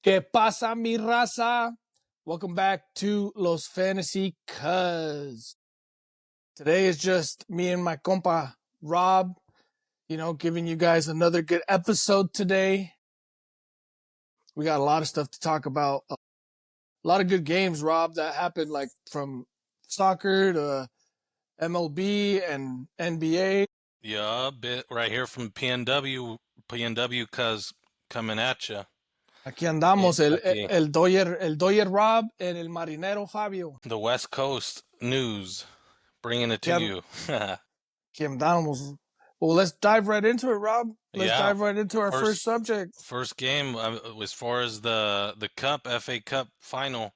¿Qué pasa, mi raza? Welcome back to Los Fantasy Cuz. Today is just me and my compa, Rob, giving you guys another good episode today. We got a lot of stuff to talk about. A lot of good games, Rob, that happened, like from soccer to MLB and NBA. Yeah, bit right here from PNW cuz coming at you. Aquí andamos, Aquí, el Doyer Rob and el Marinero Fabio. the West Coast news, bringing it to Aquí, you. aquí andamos. Well, let's dive right into it, Rob. Let's Yeah, dive right into our first first subject. first game as far as the Cup FA Cup final.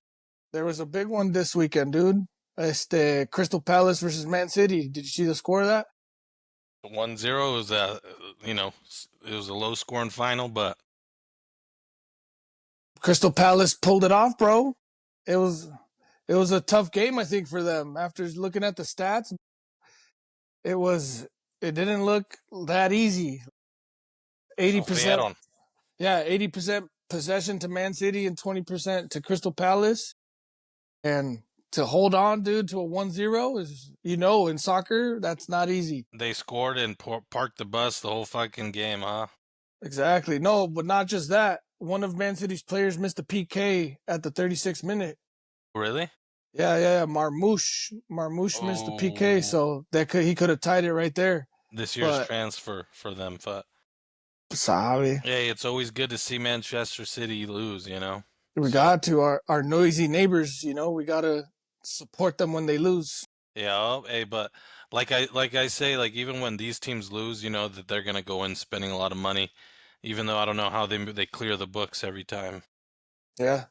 There was a big one this weekend, dude. Crystal Palace versus Man City. Did you see the score of that? 1-0 was it was a low scoring final, but Crystal Palace pulled it off, bro. It was a tough game, I think, for them. After looking at the stats, it was it didn't look that easy. 80%, sufrieron. yeah, 80% possession to Man City and 20% to Crystal Palace. And to hold on, dude, to a 1-0 is, in soccer, that's not easy. They scored and parked the bus the whole fucking game, huh? Exactly. No, but not just that. One of Man City's players missed a PK at the 36th minute. Really? Yeah. Marmouche missed the PK, Oh, so he could have tied it right there. this year's But transfer for them, but sorry, hey, it's always good to see Manchester City lose, you know? we So, got to our noisy neighbors. We gotta support them when they lose. yeah, hey, but like I say, like even when these teams lose, you know that they're gonna go in spending a lot of money, even though I don't know how they clear the books every time. Yeah,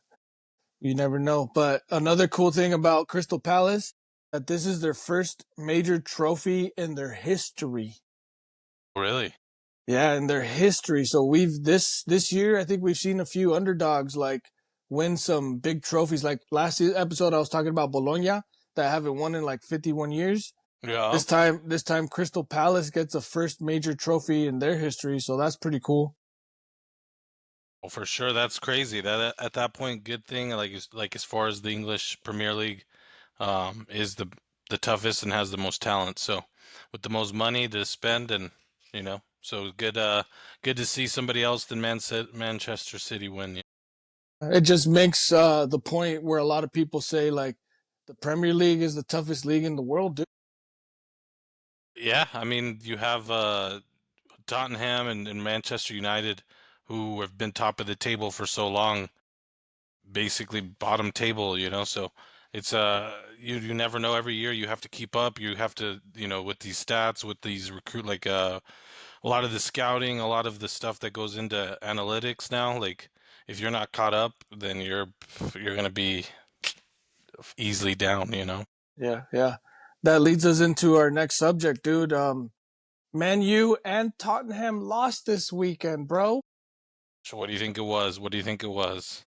you never know. But another cool thing about Crystal Palace that this is their first major trophy in their history. Really? Yeah, in their history. So we've this year, I think we've seen a few underdogs like win some big trophies. Like last episode, I was talking about Bologna that haven't won in like 51 years. Yeah. This time, Crystal Palace gets a first major trophy in their history. So that's pretty cool. Well, for sure, that's crazy. That at that point, good thing like as far as the English Premier League, is the toughest and has the most talent. So, with the most money to spend, and so good to see somebody else than Manchester City win. It just makes the point where a lot of people say like the Premier League is the toughest league in the world, dude. Yeah, I mean, you have Tottenham and Manchester United, who have been top of the table for so long, basically bottom table, so it's you never know. Every year you have to keep up. You have to, with these stats, with these recruit, like a lot of the scouting, a lot of the stuff that goes into analytics now. Like if you're not caught up, then you're gonna be easily down. Yeah. That leads us into our next subject, dude. Man U and Tottenham lost this weekend, bro. So what do you think it was? What do you think it was?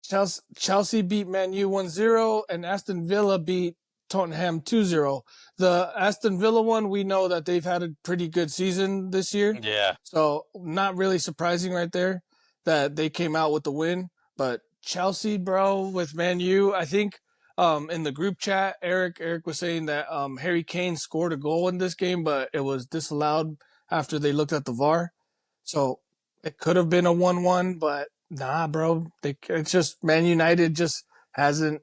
Chelsea beat Man U 1-0 and Aston Villa beat Tottenham 2-0. The Aston Villa one, we know that they've had a pretty good season this year. Yeah. So not really surprising right there that they came out with the win. But Chelsea, bro, with Man U, I think in the group chat, Eric was saying that Harry Kane scored a goal in this game, but it was disallowed after they looked at the VAR. So it could have been a 1-1, but nah, bro. It's just Man United just hasn't.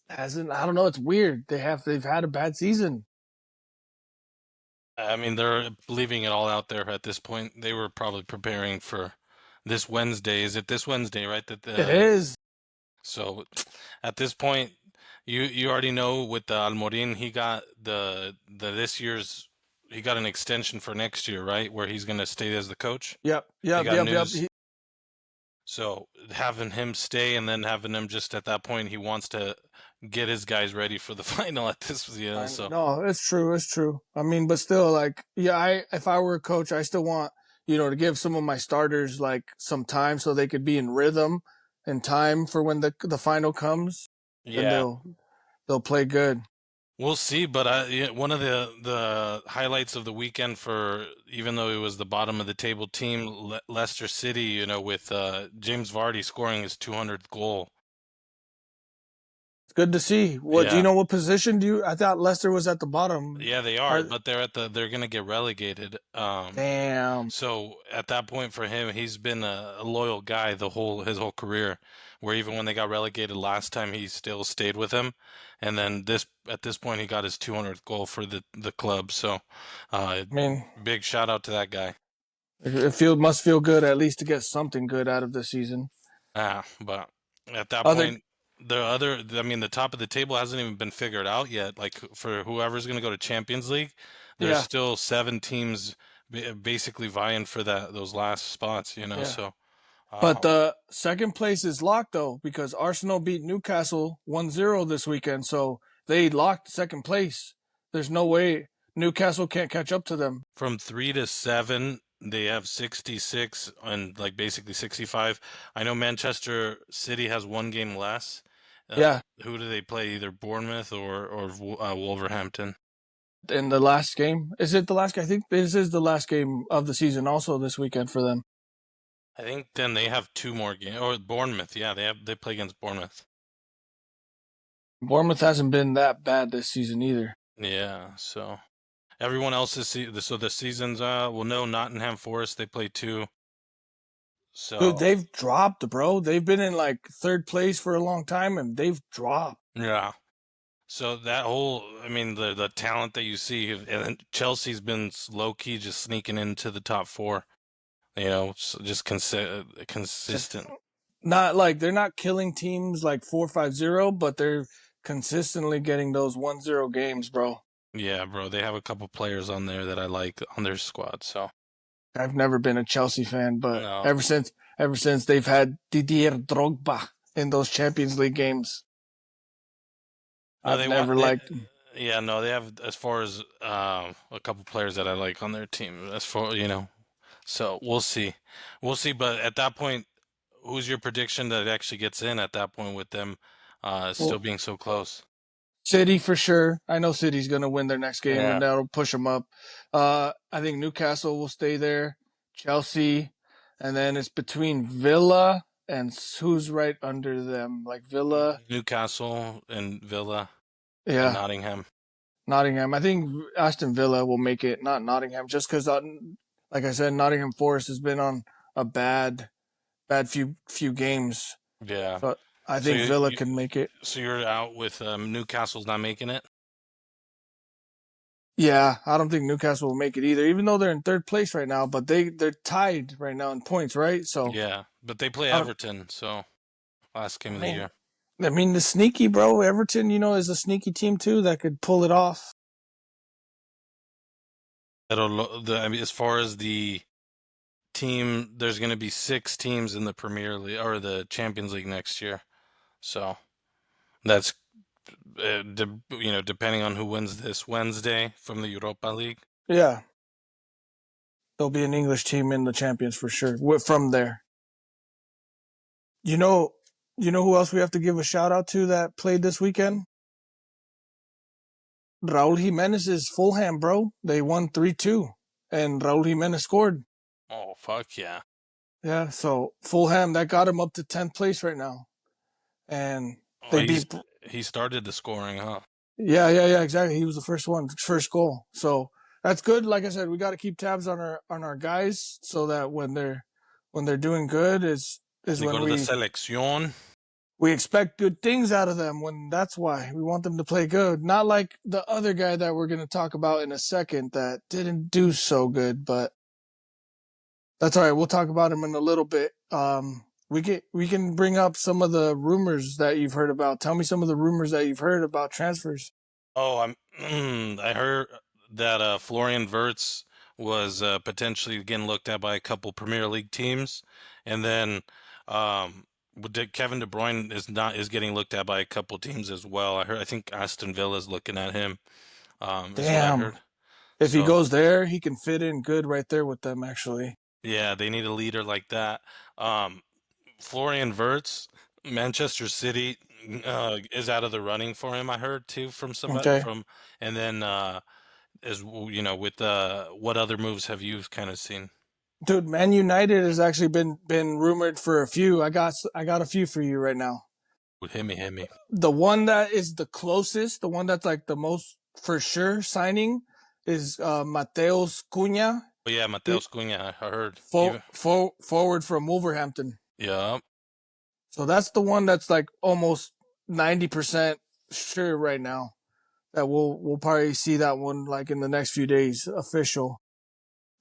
I don't know. It's weird. They've had a bad season. I mean, they're leaving it all out there at this point. They were probably preparing for this Wednesday. Is it this Wednesday, right? It is. So at this point, you already know with the Almorin, he got the this year's he got an extension for next year, right? Where he's gonna stay as the coach. Yep. He got Yep. news. So having him stay and then having him just at that point, he wants to get his guys ready for the final at this, so No, it's true. It's true. I mean, but still, like, yeah, if I were a coach, I still want, to give some of my starters like some time so they could be in rhythm and time for when the final comes, and yeah. they'll play good. We'll see, but one of the highlights of the weekend for even though it was the bottom of the table team, Leicester City, with James Vardy scoring his 200th goal. It's good to see. What do you Yeah, know? What position do you? I thought Leicester was at the bottom. yeah, they are, Are but they're gonna get relegated. damn. So at that point for him, he's been a loyal guy his whole career. Where even when they got relegated last time, he still stayed with him. And then at this point, he got his 200th goal for the club. So, uh, I mean, big shout out to that guy. it must feel good at least to get something good out of this season. But at that Other point, I mean, the top of the table hasn't even been figured out yet. Like for whoever's going to go to Champions League, there's yeah, still seven teams basically vying for those last spots. yeah. So. But Um, the second place is locked though because Arsenal beat Newcastle 1-0 this weekend, so they locked second place. There's no way Newcastle can't catch up to them. From 3 to 7, they have 66 and like basically 65. I know Manchester City has one game less. Yeah, Who do they play? Either Bournemouth or Wolverhampton. in the last game. Is it the last game? I think this is the last game of the season also this weekend for them. I think then they have two more games. Or Bournemouth, yeah, they play against Bournemouth. Bournemouth hasn't been that bad this season either. Yeah, so everyone else so the seasons. Well, no, Nottingham Forest they play two. Dude, So they've dropped, bro. They've been in like third place for a long time and they've dropped. yeah. So that whole, I mean, the talent that you see, and Chelsea's been low key just sneaking into the top four. Just Just consistent. not like they're not killing teams like 4-5-0, but they're consistently getting those 1-0 games, bro. Yeah, bro. They have a couple players on there that I like on their squad. So I've never been a Chelsea fan, but no, ever since they've had Didier Drogba in those Champions League games, no, I've they want never they. liked them. Yeah, no, they have as far as a couple players that I like on their team. As for so we'll see. But at that point, who's your prediction that it actually gets in at that point with them still Well, being so close? City for sure. I know City's gonna win their next game, Yeah, and that'll push them up. I think Newcastle will stay there, Chelsea, and then it's between Villa and who's right under them, like Villa. Newcastle and Villa and Yeah, Nottingham. Nottingham. I think Aston Villa will make it, not Nottingham, just because, like I said, Nottingham Forest has been on a bad few games. Yeah. So I So think you, Villa you can make it. so you're out with Newcastle's not making it. Yeah, I don't think Newcastle will make it either, even though they're in third place right now. But they're tied right now in points, right? So Yeah, but they play I don't. Everton, so last game I of the mean, year. the sneaky bro, Everton, is a sneaky team too that could pull it off. I mean, as far as the team, there's going to be 6 teams in the Premier League or the Champions League next year. So that's depending on who wins this Wednesday from the Europa League. Yeah, there'll be an English team in the champions for sure. From there, you know, who else we have to give a shout out to that played this weekend? Raul Jimenez is Fulham, bro. They won 3-2, and Raul Jimenez scored. Oh fuck yeah! Yeah, so Fulham that got him up to 10th place right now, and Oh, they beat. he started the scoring, huh? Yeah, exactly. He was the first goal. So that's good. Like I said, we got to keep tabs on our guys so that when they're doing good When is they go when to the selección. we expect good things out of them. When that's why we want them to play good, not like the other guy that we're going to talk about in a second that didn't do so good, but that's all right. We'll talk about him in a little bit. We can bring up some of the rumors that you've heard about. Tell me some of the rumors that you've heard about transfers. Oh, I heard that Florian Wirtz was potentially getting looked at by a couple Premier League teams, and then Kevin De Bruyne is getting looked at by a couple teams as well. I think Aston Villa is looking at him, is what I Damn. heard. If he So goes there, he can fit in good right there with them, actually. yeah, they need a leader like that. Florian Wirtz, Manchester City. is out of the running for him. I heard too from somebody Okay. from, and then with what other moves have you kind of seen? Dude, Man United has actually been rumored for a few. I got a few for you right now. Hit me. The one that is the closest, the one that's like the most for sure signing is Mateus Cunha. Oh yeah, He Mateus Cunha. I heard. fo- Even fo- forward from Wolverhampton. yeah, So that's the one that's like almost 90% sure right now. That we'll probably see that one like in the next few days official.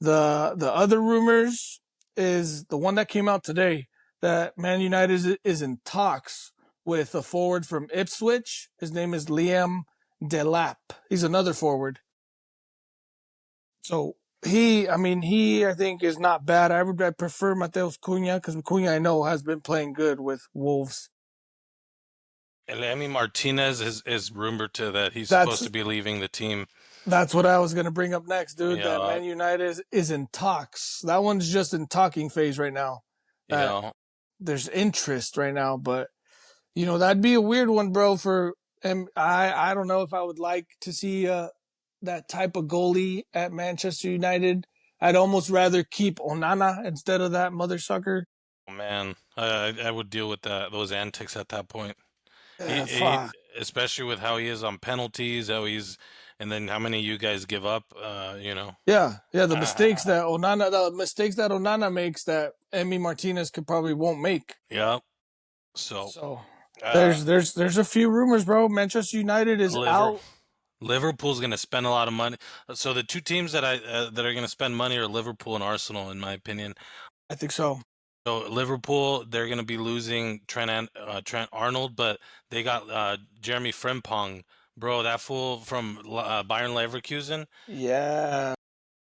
The other rumors is the one that came out today that Man United is in talks with a forward from Ipswich. His name is Liam Delap. He's another forward. So I think is not bad. I prefer Mateus Cunha because Cunha I know has been playing good with Wolves. Elemi Martinez is rumored to that he's supposed That's to be leaving the team. that's what I was gonna bring up next, dude. That Yeah, Man United is in talks. That one's just in talking phase right now. That yeah. there's interest right now, but that'd be a weird one, bro. And I don't know if I would like to see that type of goalie at Manchester United. I'd almost rather keep Onana instead of that mother sucker. Oh, man, I would deal with those antics at that point. He Fuck. especially with how he is on penalties, and then how many you guys give up. Yeah. The mistakes Uh, that Onana makes that Emi Martinez could probably won't make. yeah. So, So uh, there's a few rumors, bro. Manchester United is Liver out. Liverpool's going to spend a lot of money. So the two teams that are going to spend money are Liverpool and Arsenal, in my opinion. I think so. So Liverpool, they're going to be losing Trent Arnold, but they got Jeremy Frimpong, bro. That fool from Bayern Leverkusen. Yeah,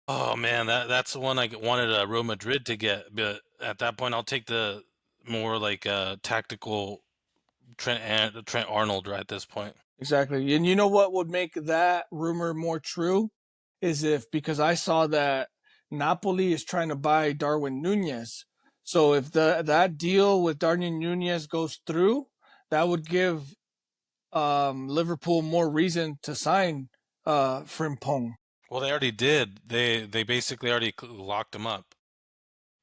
Oh man, that's the one I wanted Real Madrid to get, but at that point, I'll take the more like tactical Trent Arnold right at this point. exactly. And you know what would make that rumor more true is if because I saw that Napoli is trying to buy Darwin Nunez. So if that deal with Darwin Nunez goes through, that would give Liverpool more reason to sign Frimpong. Well, they already did. They basically already locked him up.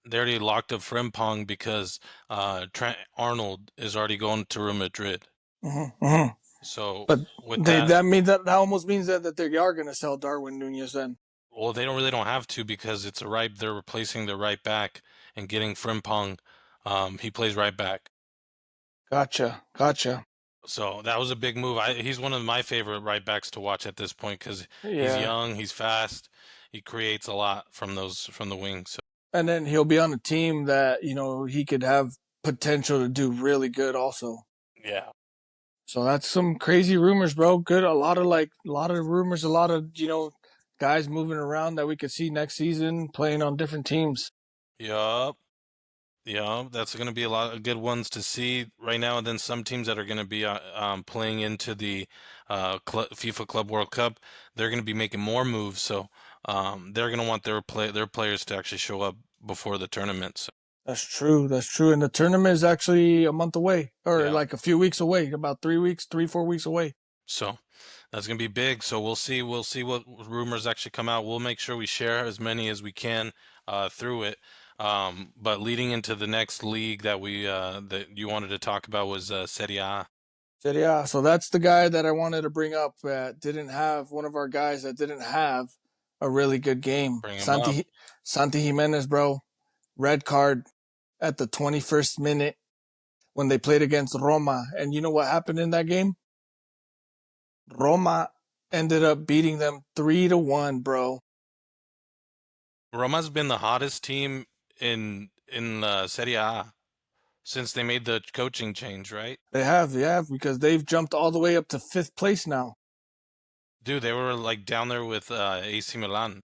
They already locked up Frimpong because Trent Arnold is already going to Real Madrid. Hmm. So But with that, that almost means that they are going to sell Darwin Nunez then. well, they don't have to because it's a right. They're replacing the right back and getting Frimpong. He plays right back. Gotcha. So that was a big move. He's one of my favorite right backs to watch at this point because he's Yeah. young, he's fast, he creates a lot from the wings. So, And then he'll be on a team that, he could have potential to do really good also. yeah, So that's some crazy rumors, bro. Good. A lot of rumors, a lot of, guys moving around that we could see next season playing on different teams. yup, yup. That's going to be a lot of good ones to see right now. And then some teams that are going to be playing into the FIFA Club World Cup, they're going to be making more moves. So they're going to want their players to actually show up before the tournament. So, That's true. That's true. And the tournament is actually a month away or yeah. like a few weeks away, about 3 weeks, 4 weeks away. So that's gonna be big. So we'll see. We'll see what rumors actually come out. We'll make sure we share as many as we can through it. But leading into the next league that you wanted to talk about was Serie A. Said, yeah. So that's the guy that I wanted to bring up that didn't have one of our guys that didn't have a really good game. Bring him up. Santi Jimenez, bro. Red card at the 21st minute when they played against Roma. And you know what happened in that game? Roma ended up beating them 3-1, bro. Roma's been the hottest team in Serie A since they made the coaching change, right? They have, yeah, because they've jumped all the way up to fifth place now. Dude, they were like down there with AC Milan.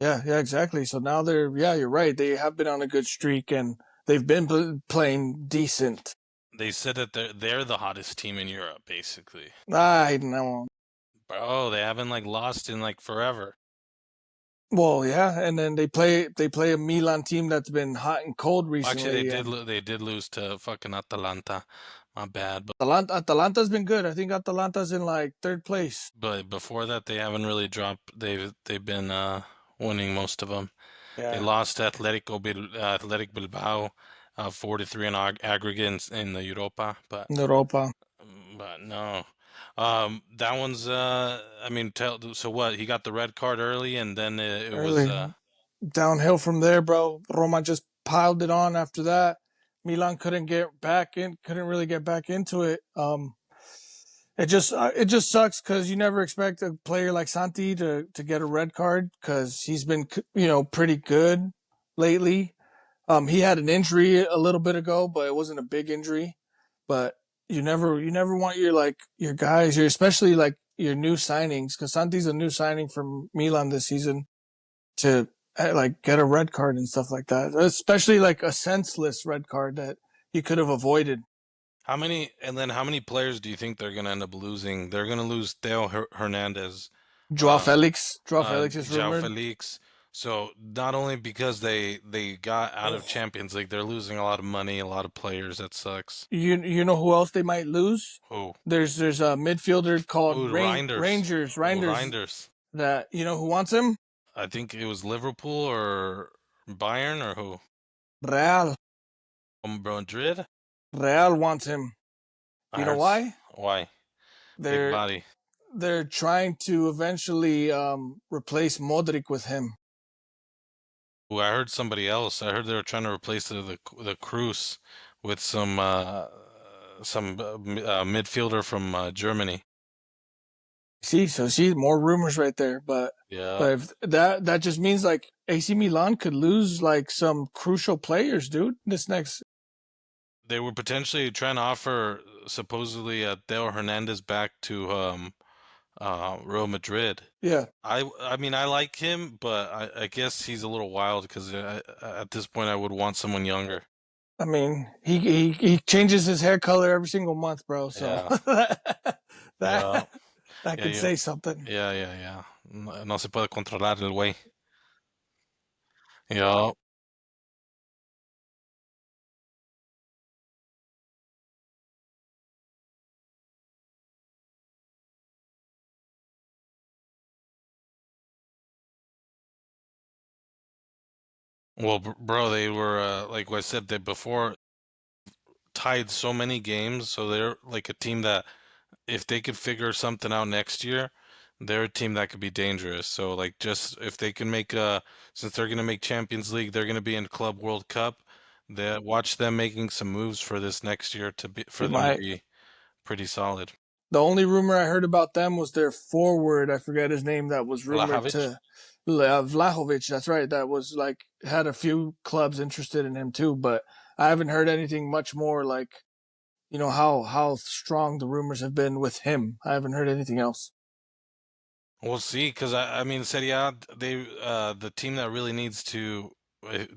Yeah, exactly. So now yeah, you're right. They have been on a good streak and they've been playing decent. They said that they're the hottest team in Europe, basically. I know. Bro, they haven't like lost in like forever. Well, yeah, and then they play a Milan team that's been hot and cold Actually, recently, and they did lose to fucking Atalanta, not bad. Atalanta's been good. I think Atalanta's in like third place. But before that, they haven't really dropped. They've been winning most of them. They Yeah, lost to Athletic Bilbao, 4-3 in aggregate in the Europa, in Europa but no. That one's I mean, so what? He got the red card early, and then it was early. Downhill from there, bro. Roma just piled it on after that. Milan couldn't get back in, couldn't really get back into it. It just sucks because you never expect a player like Santi to get a red card because he's been pretty good lately. He had an injury a little bit ago, but it wasn't a big injury. But you never want your guys, your especially like your new signings, because Santi's a new signing from Milan this season, to like get a red card and stuff like that. Especially like a senseless red card that you could have avoided. how many players do you think they're gonna end up losing? They're gonna lose Theo Hernandez, Joao uh, Felix, Joao Felix is João rumored. Felix. So not only because they got out of Oh, Champions League, they're losing a lot of money, a lot of players. That sucks. you know who else they might lose? Who? There's a midfielder called Ooh, Reinders. Rangers Reinders. that who wants him? I think it was Liverpool or Bayern or who? Real. Madrid. Real wants him. I You know heard. why? Why? Big They're body. they're trying to eventually replace Modric with him. Ooh, I heard somebody else. I heard they were trying to replace the Cruz with some midfielder from Germany. See more rumors right there, Yeah, but if that just means like AC Milan could lose like some crucial players, dude. This next, they were potentially trying to offer supposedly Theo Hernandez back to Real Madrid. yeah. I mean I like him, but I guess he's a little wild because at this point I would want someone younger. I mean, he changes his hair color every single month, bro. So Yeah, yeah, that that yeah, could yeah, say something. yeah. No, no se puede controlar el güey. Yeah. Well, bro, they were like I said they before tied so many games, so they're like a team that if they could figure something out next year, they're a team that could be dangerous. So like just if they can make since they're gonna make Champions League, they're gonna be in Club World Cup. Watch them making some moves for this next year for They them to might. be pretty solid. The only rumor I heard about them was their forward. I forget his name. That was rumored Vlahovic? to Vlahovic. That's right. That was like had a few clubs interested in him too, but I haven't heard anything much more like how strong the rumors have been with him. I haven't heard anything else. We'll see, because I mean Serie A, the team that really needs to,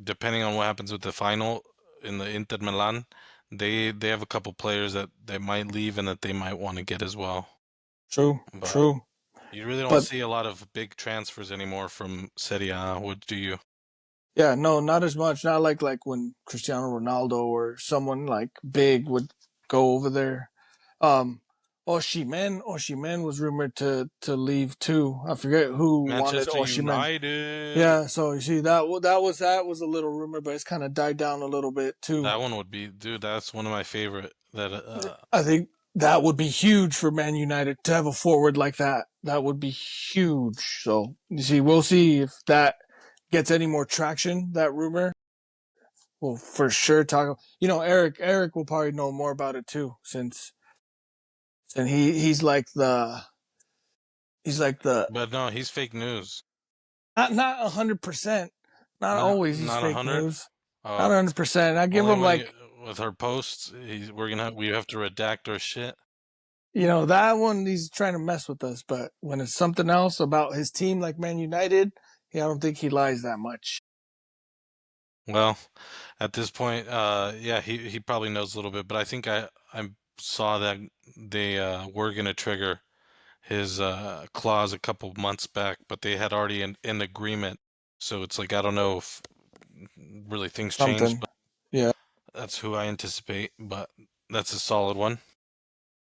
depending on what happens with the final in the Inter Milan, they have a couple players that they might leave and that they might want to get as well. True, But true. you really don't But see a lot of big transfers anymore from Serie A. What do you? yeah, no, not as much. Not like when Cristiano Ronaldo or someone like big would go over there. Um, Oshimen was rumored to leave too. I forget who wanted Manchester Oshimen. United. Yeah, so you see that was a little rumor, but it's kind of died down a little bit too. That one would be, dude. That's one of my favorite. That I think that would be huge for Man United to have a forward like that. That would be huge. So you see, we'll see if that gets any more traction. That rumor, we'll for sure talk. Eric will probably know more about it too, since and he's like the but no, he's fake news. not 100%. Not always he's Not a fake hundred. news. Not Oh, 100%. I give only him when you like with her posts, we have to redact our shit. that one he's trying to mess with us, but when it's something else about his team like Man United, yeah, I don't think he lies that much. Well, at this point, yeah, he probably knows a little bit, but I think I saw that they were gonna trigger his clause a couple months back, but they had already in agreement. So it's like I don't know if really things changed, Something. but Yeah. that's who I anticipate. But That's a solid one.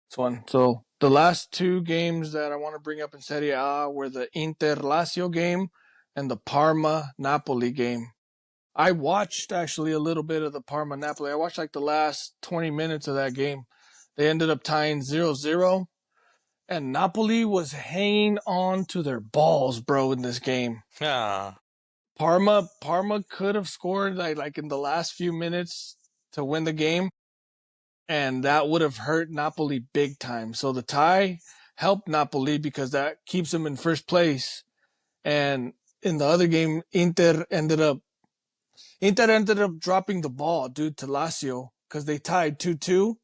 This one. So the last two games that I want to bring up in Serie A were the Inter Lazio game and the Parma Napoli game. I watched actually a little bit of the Parma Napoli. I watched like the last 20 minutes of that game. They ended up tying 0-0, and Napoli was hanging on to their balls, bro, in this game. Ah, Parma could have scored like in the last few minutes to win the game, and that would have hurt Napoli big time. So the tie helped Napoli because that keeps them in first place. And in the other game, Inter ended up dropping the ball due to Lazio because they tied 2-2.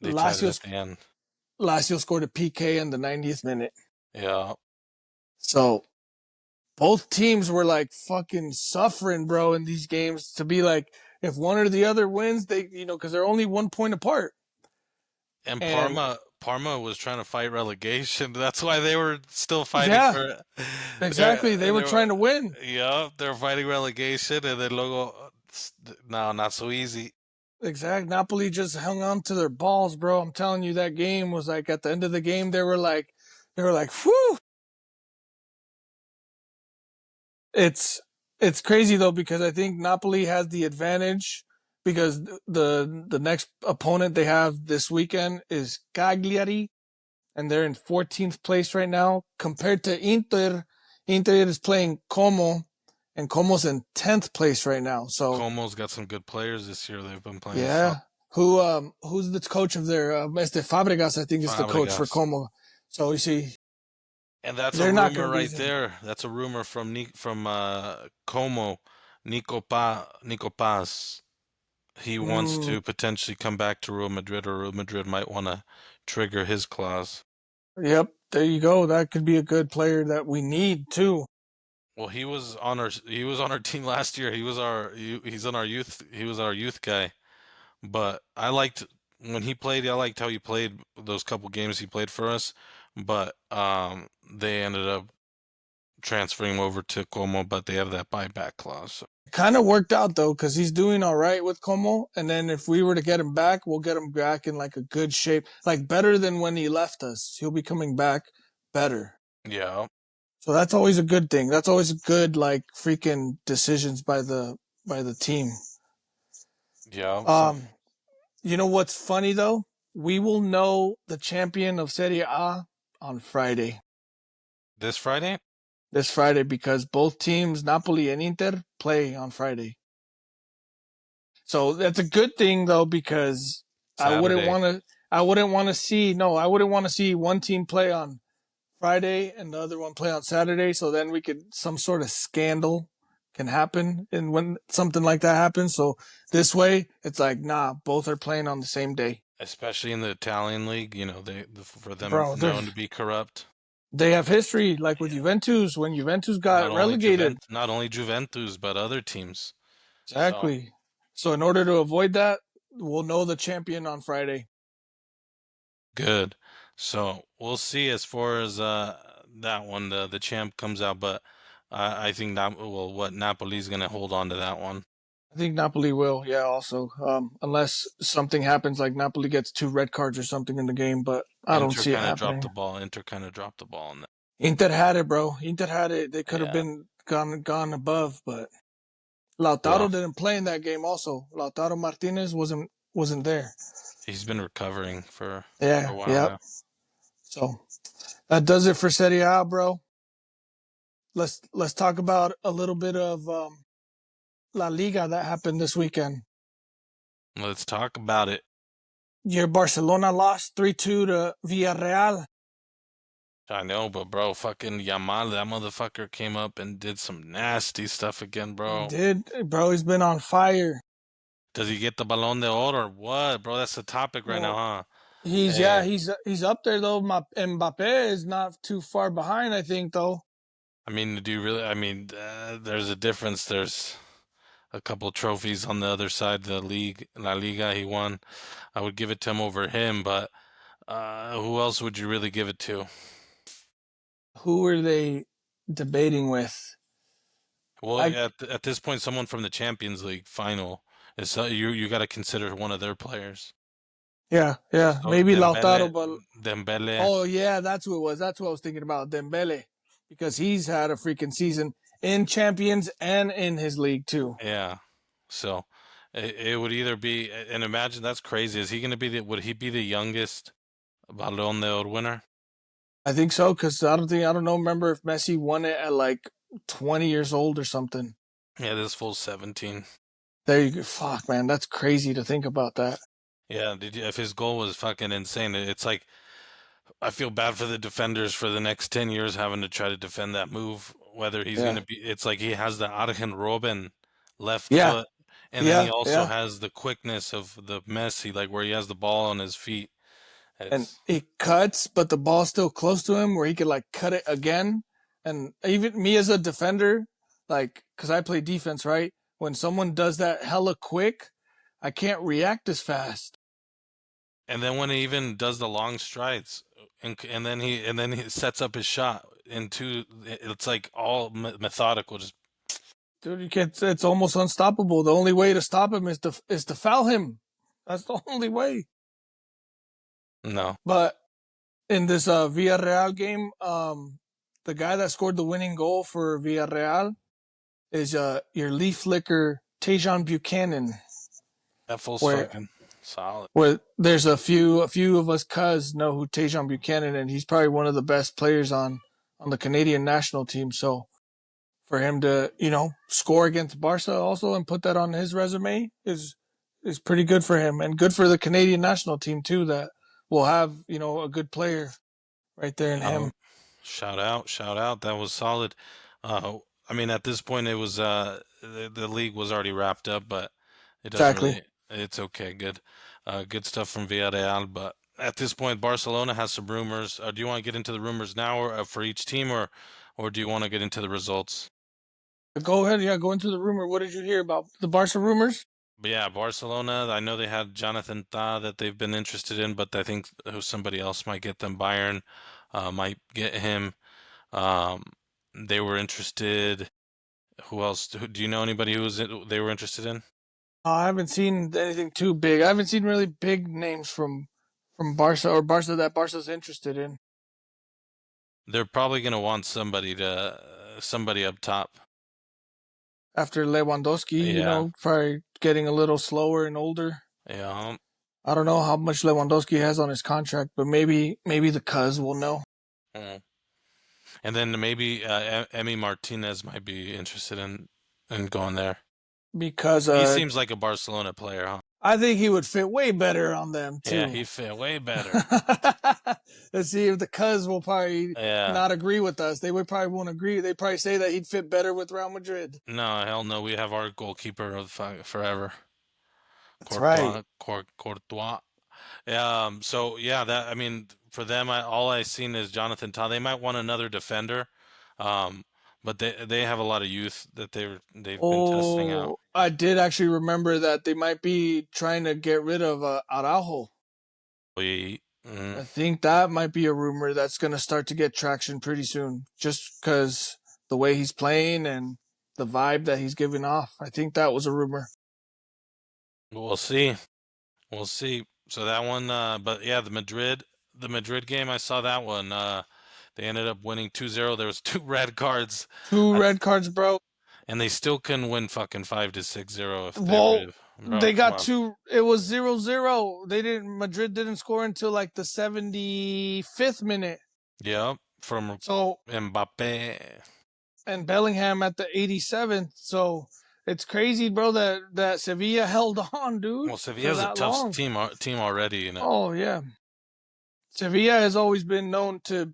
they tied it Lazio at the end. Lazio scored a PK in the 90th minute. Yeah. So both teams were like fucking suffering, bro, in these games to be like, if one or the other wins, because they're only 1 point apart. And And Parma was trying to fight relegation. That's why they were still fighting yeah, for exactly. They were they were trying to win. yeah, they're fighting relegation and then logo no, not so easy. Exact. Napoli just hung on to their balls, bro. I'm telling you, that game was like at the end of the game, they were like, whew. It's it's crazy though because I think Napoli has the advantage because the next opponent they have this weekend is Cagliari, and they're in 14th place right now compared to Inter. Inter is playing Como, and Como's in 10th place right now. So Como's got some good players this year. They've been playing yeah, who's the coach of their Este Fabregas? I think is the coach for Fabregas. Como. So you see, And that's a they're not going rumor to be right easy. there. That's a rumor from Como, Nico Paz. He wants Mm, to potentially come back to Real Madrid, or Real Madrid might want to trigger his clause. yep, there you go. That could be a good player that we need too. Well, he was on our team last year. He's on our youth. He was our youth guy. But I liked when he played. I liked how he played those couple games he played for us. But they ended up transferring him over to Como, but they have that buyback clause. So, Kind of worked out though, because he's doing all right with Como, and then if we were to get him back, we'll get him back in like a good shape, like better than when he left us. He'll be coming back better. yeah, So that's always a good thing. That's always a good like freaking decisions by the team. yeah. So Um, you know what's funny though? We will know the champion of Serie A on Friday. this Friday, This Friday because both teams, Napoli and Inter, play on Friday. So that's a good thing though because I wouldn't Saturday, want to. I wouldn't want to see no. I wouldn't want to see one team play on Friday and the other one play on Saturday. So then we could some sort of scandal can happen, and when something like that happens, so this way it's like nah, both are playing on the same day, especially in the Italian league, for them bro. known to be corrupt. They have history like with Yeah. Juventus when Juventus got relegated. Not only Juventus, but other teams. So Exactly. So in order to avoid that, we'll know the champion on Friday. good. So we'll see as far as that one, the champ comes out, but I think that well, what Napoli's gonna hold on to that one. I think Napoli will, yeah, also. Unless something happens like Napoli gets 2 red cards or something in the game, but I don't Inter see it kind of dropped happening. the ball. Inter kind of dropped the ball in that. Inter had it, bro. Inter had it. They could have Yeah. been gone above, but Lautaro Well, didn't play in that game also. Lautaro Martinez wasn't there. he's been recovering for Yeah, a while yeah. now. So that does it for Serie A, bro. Let's talk about a little bit of La Liga that happened this weekend. Let's talk about it. Your Barcelona lost 3-2 to Villarreal. I know, but bro, fucking Yamal, that motherfucker came up and did some nasty stuff again, He bro. did, bro. He's been on fire. Does he get the Ballon d'Or or what, bro? That's the topic right now, Well, huh? he's yeah, Hey, he's up there though. Mbappe is not too far behind, I think though. I mean, do you really? I mean, there's a difference. There's a couple trophies on the other side, the league, La Liga, he won. I would give it to him over him, but who else would you really give it to? Who were they debating with? Well, I at this point, someone from the Champions League final is you got to consider one of their players. Yeah, yeah. So Maybe Lautaro, but Dembele, oh yeah, that's who it was. That's what I was thinking about, Dembele, because he's had a freaking season in Champions and in his league too. yeah. So it would either be, and imagine that's crazy. Is he going to be would he be the youngest Ballon d'Or winner? I think so because I don't know. Remember if Messi won it at like 20 years old or something? Yeah, this full 17. There you go. Fuck, man, that's crazy to think about that. Yeah, if his goal was fucking insane, it's like I feel bad for the defenders for the next 10 years having to try to defend that move. Whether he's going Yeah, to be, it's like he has the Arjen Robben left yeah, foot, and then he yeah, also yeah. has the quickness of the Messi, like where he has the ball on his feet. And It's he cuts, but the ball's still close to him where he could like cut it again. And even me as a defender, like, cause I play defense, right? When someone does that hella quick, I can't react as fast. and then when he even does the long strides, and then he sets up his shot into, it's like all methodical. Just Dude, you can't, it's almost unstoppable. The only way to stop him is to foul him. That's the only way. no, But in this Villarreal game, the guy that scored the winning goal for Villarreal is your leaf flicker Tejan Buchanan, that full's where fucking solid. there's a few of us cuz know who Tejan Buchanan, and he's probably one of the best players on the Canadian national team. So for him to score against Barca also and put that on his resume is pretty good for him and good for the Canadian national team too. That will have a good player right there in Yeah, him. shout out. That was solid. I mean, at this point, it was the league was already wrapped up, but it doesn't Exactly. really. It's okay. Good, good stuff from Villarreal. But at this point, Barcelona has some rumors. Do you want to get into the rumors now, or for each team, or do you want to get into the results? Go ahead. Yeah, go into the rumor. What did you hear about the Barca rumors? But yeah, Barcelona. I know they had Jonathan Tah that they've been interested in, but I think somebody else might get them. Bayern might get him. Um, they were interested. Who else? Do you know anybody they were interested in? I haven't seen anything too big. I haven't seen really big names from Barca or Barca that Barca's interested in. They're probably going to want somebody up top. After Lewandowski, Yeah, probably getting a little slower and older. yeah. I don't know how much Lewandowski has on his contract, but maybe the cuz will know Mm. And then maybe Emi Martinez might be interested in going there. because He seems like a Barcelona player, huh? I think he would fit way better on them Yeah, too. he fit way better. Let's see if the cuz will probably Yeah. not agree with us. They would probably won't agree. They probably say that he'd fit better with Real Madrid. No, hell no. We have our goalkeeper of forever, That's right. Courtois. So yeah, that I mean, for them, all I seen is Jonathan Tah. They might want another defender, um, but they have a lot of youth that they've been testing out. Oh, I did actually remember that they might be trying to get rid of Araujo. Mm, I think that might be a rumor that's going to start to get traction pretty soon, just because the way he's playing and the vibe that he's giving off. I think that was a rumor. we'll see, we'll see. So that one, but yeah, the Madrid game, I saw that one. They ended up winning 2-0. There was two red cards, Two I, red cards, bro. and they still couldn't win fucking 5-6-0 if they would Well, have. Bro, they come got on. two. It was 0-0. They didn't. Madrid didn't score until like the 75th minute. Yep, from So Mbappe. and Bellingham at the 87th. So it's crazy, bro, that Sevilla held on, dude, Well, for Sevilla's a that tough long. team already, Oh yeah, Sevilla has always been known to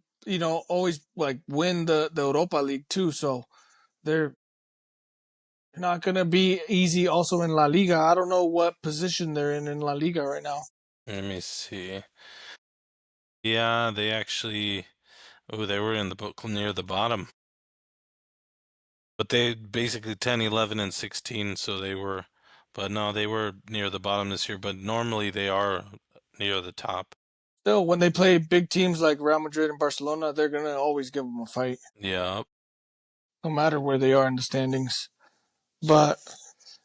always like win the Europa League too. So they're not gonna be easy. Also in La Liga, I don't know what position they're in La Liga right now. Let me see. Yeah, they actually. Oh, they were in the book near the bottom, but they basically 10, 11, and 16. So they were, but no, they were near the bottom this year. But normally they are near the top. Still, when they play big teams like Real Madrid and Barcelona, they're gonna always give them a fight, Yeah. no matter where they are in the standings. But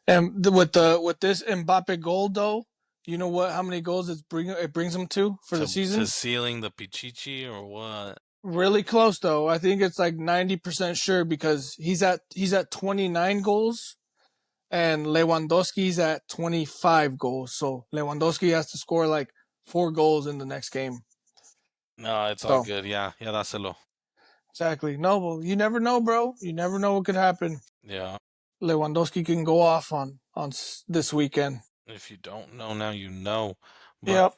with this Mbappe goal though, You know what? How many goals it brings him to for the To season? sealing the Pichichi or what? Really close though. I think it's like 90% sure because he's at 29 goals and Lewandowski's at 25 goals. So Lewandowski has to score like 4 goals in the next game. No, it's all So good. Yeah, yeah, dáselo. exactly. No, well, you never know, bro. You never know what could happen. Yeah. Lewandowski can go off on this weekend. If you don't know now, you know. But Yep.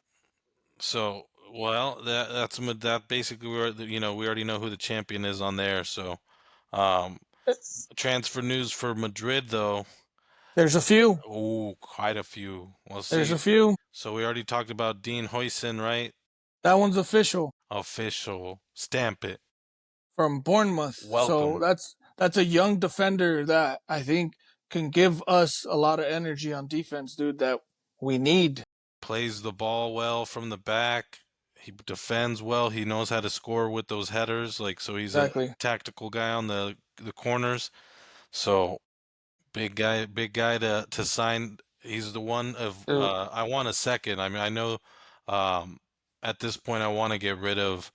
so, well, that basically we already know who the champion is on there. So, um, transfer news for Madrid though. There's a few. Oh, quite a few. We'll There's see. a few. So we already talked about Dean Huijsen, right? That one's official Official. Stamp it. from Bournemouth. So Welcome. that's a young defender that I think can give us a lot of energy on defense, dude, that we need. Plays the ball well from the back. He defends well. He knows how to score with those headers. Like so, he's a Exactly. tactical guy on the corners. So big guy to sign. He's the one of Dude, I want a second. I mean, I know um, at this point I want to get rid of.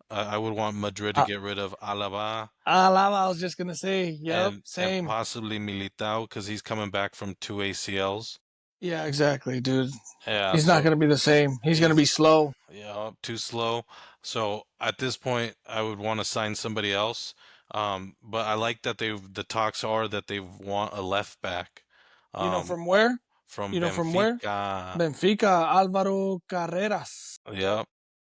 I would want Madrid to uh, get rid of Alaba I was just gonna say, yep, and same. possibly Militao because he's coming back from two ACLs. Yeah, exactly, dude. Yeah, He's not so gonna be the same. He's gonna be he's slow. yeah too slow. So at this point, I would want to sign somebody else. But I like that the talks are that they want a left back. You know Um, from where? from You know from where? Benfica. Benfica, Alvaro Carreras. Yep.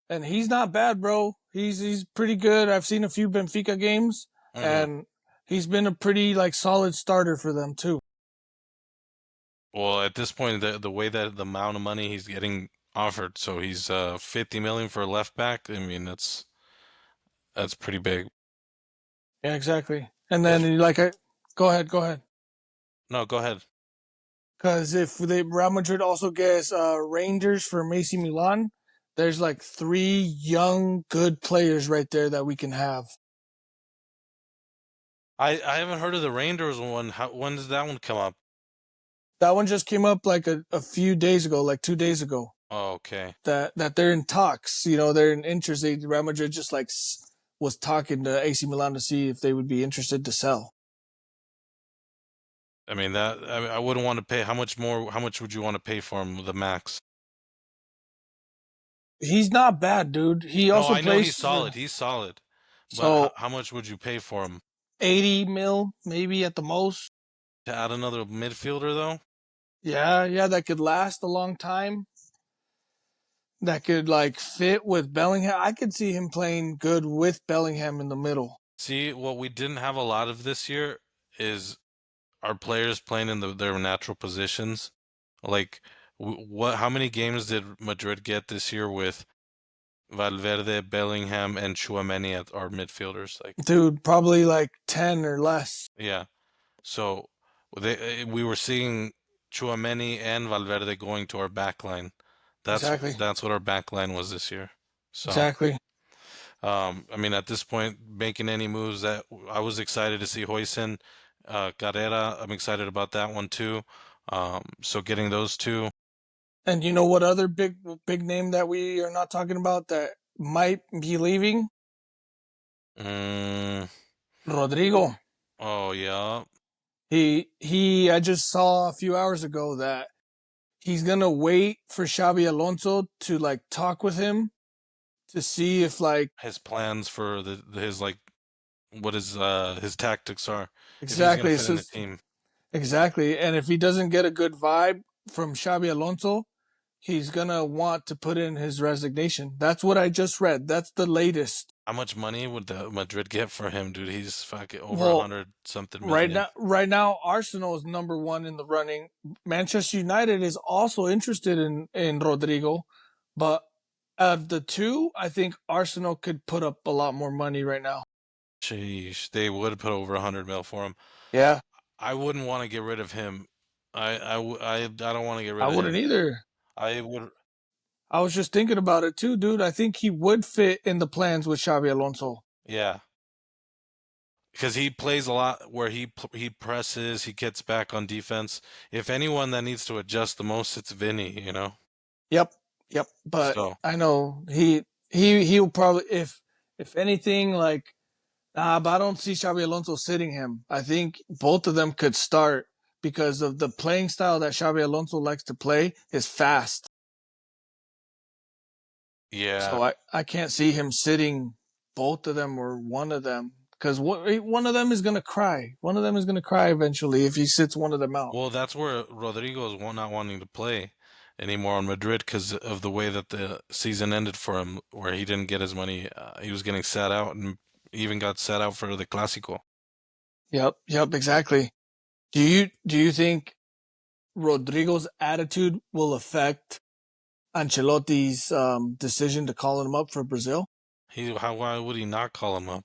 And he's not bad, bro. He's pretty good. I've seen a few Benfica games, Hmm. and he's been a pretty like solid starter for them too. Well, at this point, the way that the amount of money he's getting offered, so he's 50 million for a left back. I mean, that's pretty big. Yeah, exactly. And If then go ahead. no, go ahead. Because if the Real Madrid also gets Rangers from AC Milan, there's like 3 young good players right there that we can have. I haven't heard of the Rangers one. When does that one come up? That one just came up like a few days ago, like 2 days ago. Oh, okay. That they're in talks. You know, they're in interest. Real Madrid just like was talking to AC Milan to see if they would be interested to sell. I mean that I wouldn't want to pay. How much more? How much would you want to pay for him? The max? He's not bad, dude. He No, also I know plays for, He's solid. But so how much would you pay for him 80 mil maybe at the most. to add another midfielder though? Yeah, yeah, that could last a long time. That could like fit with Bellingham. I could see him playing good with Bellingham in the middle. See, what we didn't have a lot of this year is our players playing in their natural positions. Like, what? How many games did Madrid get this year with Valverde, Bellingham, and Chouameni at our midfielders? Like, Dude, probably like 10 or less. yeah. So we were seeing Chouameni and Valverde going to our back line. Exactly. That's what our back line was this year. So, Exactly. I mean, at this point, making any moves that I was excited to see Hoyson, Carrera. I'm excited about that one too. So getting those two. And you know what other big name that we are not talking about that might be leaving? Mm, Rodrigo. oh yeah. He I just saw a few hours ago that he's gonna wait for Xabi Alonso to like talk with him to see if like His plans for his like what his tactics are if he's gonna exactly fit in so the team. exactly, and if he doesn't get a good vibe from Xabi Alonso, he's gonna want to put in his resignation. That's what I just read. That's the latest. How much money would the Madrid get for him, dude? He's fucking over a Well, hundred something million. right now Arsenal is number one in the running. Manchester United is also interested in Rodrigo, but of the two, I think Arsenal could put up a lot more money right now. Sheesh, they would put over 100 mil for him. Yeah, I wouldn't want to get rid of him. I don't want to get I rid of wouldn't him. either. I would. I was just thinking about it too, dude. I think he would fit in the plans with Xavi Alonso. Yeah, because he plays a lot where he presses, he gets back on defense. If anyone that needs to adjust the most, it's Vinny, you know. Yep, yep. But So I know he'll probably if anything like but I don't see Xabi Alonso sitting him. I think both of them could start because of the playing style that Xabi Alonso likes to play is fast. yeah, So I can't see him sitting both of them or one of them because one of them is gonna cry. One of them is gonna cry eventually if he sits one of them out. well, that's where Rodrigo is not wanting to play anymore on Madrid because of the way that the season ended for him, where he didn't get his money. He was getting sat out and even got sat out for the Clásico. Yep, yep, exactly. Do you think Rodrigo's attitude will affect Ancelotti's decision to call him up for Brazil? Why would he not call him up?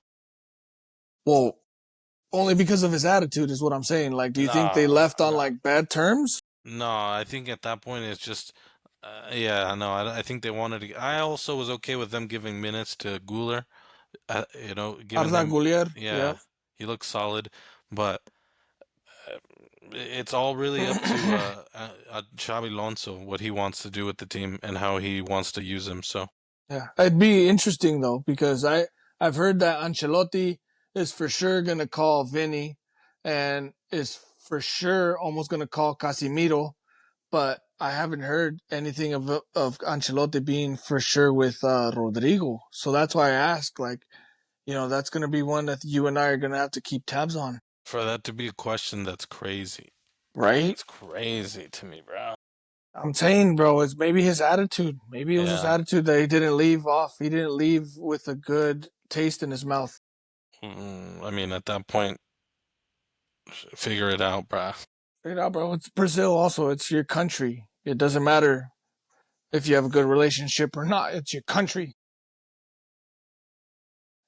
Well, only because of his attitude is what I'm saying. Like, do you think they No, left on no, like bad terms? no. I think at that point it's just, yeah, no. I think they wanted to. I also was okay with them giving minutes to Guler. You know, giving Arda him, Gulier, yeah, yeah. he looks solid, but it's all really up to Xabi Alonso what he wants to do with the team and how he wants to use him. So Yeah, it'd be interesting though because I've heard that Ancelotti is for sure gonna call Vinny, and is for sure almost gonna call Casemiro, but I haven't heard anything of Ancelotti being for sure with Rodrigo. So that's why I ask. Like, that's gonna be one that you and I are gonna have to keep tabs on, for that to be a question, that's crazy. right? It's crazy to me, bro. I'm saying, bro, it's maybe his attitude. Maybe it was his Yeah. attitude that he didn't leave off. He didn't leave with a good taste in his mouth. I mean, at that point, figure it out, bro. Bro, it's Brazil. Also, it's your country. It doesn't matter if you have a good relationship or not. It's your country.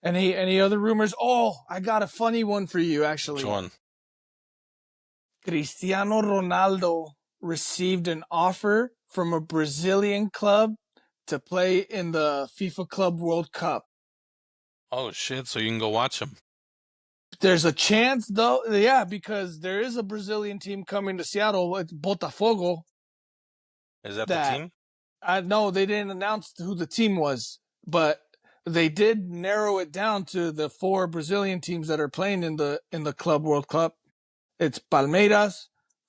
Any other rumors? Oh, I got a funny one for you. Which Actually, one? Cristiano Ronaldo received an offer from a Brazilian club to play in the FIFA Club World Cup. Oh shit! So you can go watch him. There's a chance, though, yeah, because there is a Brazilian team coming to Seattle. It's Botafogo. Is that the That team? I know they didn't announce who the team was, but they did narrow it down to the four Brazilian teams that are playing in the Club World Cup. It's Palmeiras,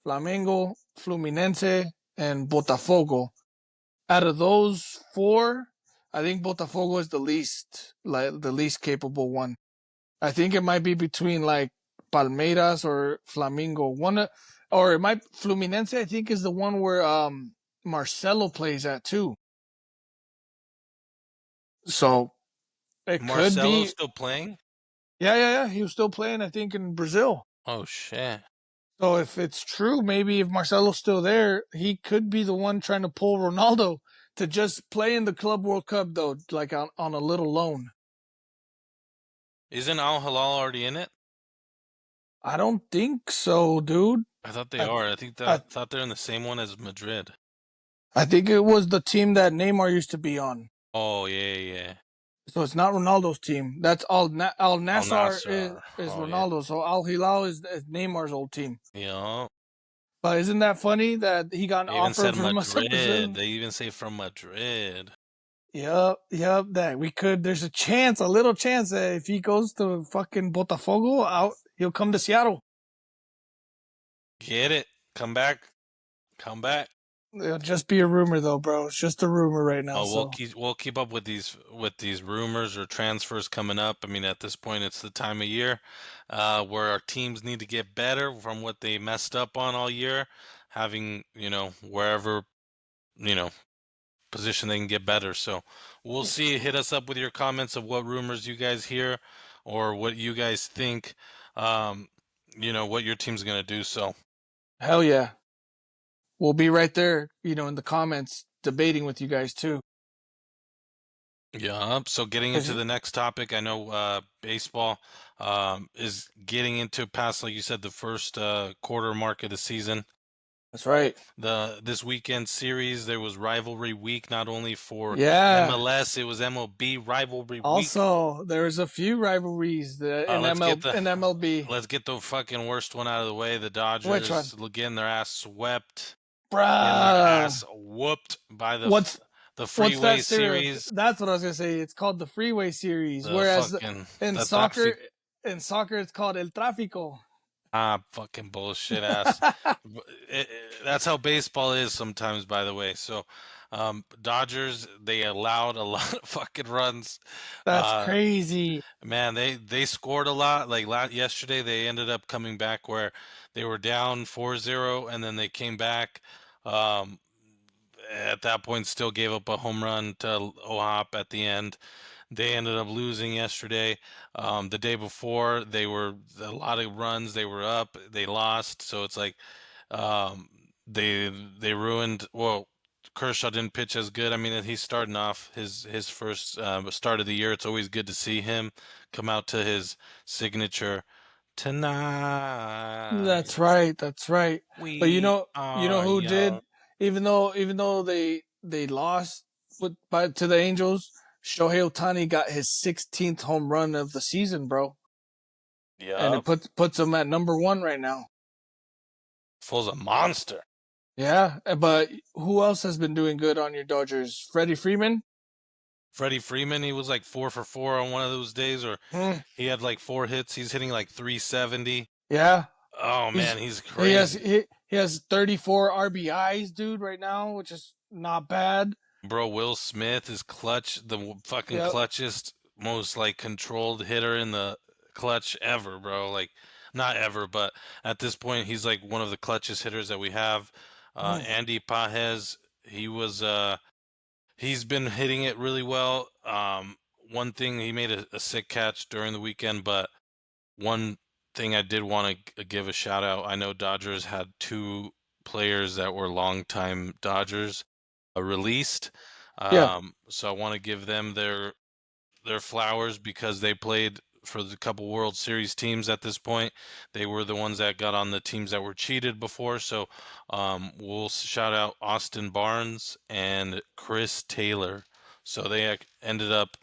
Flamengo, Fluminense, and Botafogo. Out of those four, I think Botafogo is the least capable one. I think it might be between like Palmeiras or Flamengo. Or it might Fluminense. I think is the one where Marcelo plays at too. So it could Marcelo's be. still playing? Yeah, yeah, yeah. He was still playing, I think, in Brazil. Oh shit! So if it's true, maybe if Marcelo's still there, he could be the one trying to pull Ronaldo to just play in the Club World Cup, though, like on a little loan. Isn't Al Hilal already in it? I don't think so, dude. I thought they I, are. I think I, that thought they're in the same one as Madrid. I think it was the team that Neymar used to be on. Oh yeah, yeah. So it's not Ronaldo's team. That's Al Al Nassr is, Nassr. is Oh yeah. Ronaldo. So Al Hilal is Neymar's old team. Yeah. But isn't that funny that he got an They even offer said from us at Madrid. Brazil? They even say from Madrid. Yep, yep. That we could. There's a chance, a little chance that if he goes to fucking Botafogo, he'll come to Seattle. Get it. Come back. Come back. It'll just be a rumor, though, bro. It's just a rumor right now. Oh, we'll So keep up with these rumors or transfers coming up. I mean, at this point, it's the time of year where our teams need to get better from what they messed up on all year. Having wherever you know position they can get better. So we'll see. Hit us up with your comments of what rumors you guys hear or what you guys think. Um, what your team's gonna do. So hell yeah, we'll be right there. In the comments debating with you guys too. yeah. So getting into Cause the next topic, I know baseball is getting into past, like you said, the first quarter mark of the season. That's right. This weekend series, there was rivalry week, not only for Yeah. MLS, it was MLB rivalry week. Also, there's a few rivalries in Let's get MLB. let's get the fucking worst one out of the way. The Which one? Dodgers getting their ass swept, getting their Bruh. ass whooped by What's the what's freeway that series? series. That's what I was gonna say. It's called the Freeway Series. The Whereas fucking in the traffic. soccer, it's called El Tráfico. Ah, fucking bullshit ass. That's how baseball is sometimes, by the way. So, Dodgers, they allowed a lot of fucking runs. That's Uh, crazy. Man, they scored a lot. Like yesterday, they ended up coming back where they were down 4-0, and then they came back. Um, at that point, still gave up a home run to Ohop at the end. They ended up losing yesterday. The day before, they were a lot of runs. They were up. They lost. So it's like um, they ruined. Well, Kershaw didn't pitch as good. I mean, he's starting off his first start of the year. It's always good to see him come out to his signature tonight. That's right. That's right. But We you know are who did? young. Even though they lost to the Angels, Shohei Ohtani got his 16th home run of the season, bro, and it Yup. puts him at number one right now. Fool's a monster. Yeah, but who else has been doing good on your Dodgers? Freddie Freeman. Freddie Freeman, he was like 4 for 4 on one of those days, or Hmm. he had like 4 hits. He's hitting like 370. Yeah, Oh he's man, he's he has crazy. he has 34 RBIs, dude, right now, which is not bad. Bro, Will Smith is clutch, the fucking Yep. clutchest, most like controlled hitter in the clutch ever, bro. Like, not ever, but at this point, he's like one of the clutchest hitters that we have. Mm. Andy Pajes, he's been hitting it really well. One thing, he made a sick catch during the weekend, but one thing I did want to give a shout out. I know Dodgers had two players that were longtime Dodgers released. Yeah. So I want to give them their flowers because they played for the couple World Series teams at this point. They were the ones that got on the teams that were cheated before. So we'll shout out Austin Barnes and Chris Taylor. So they ended up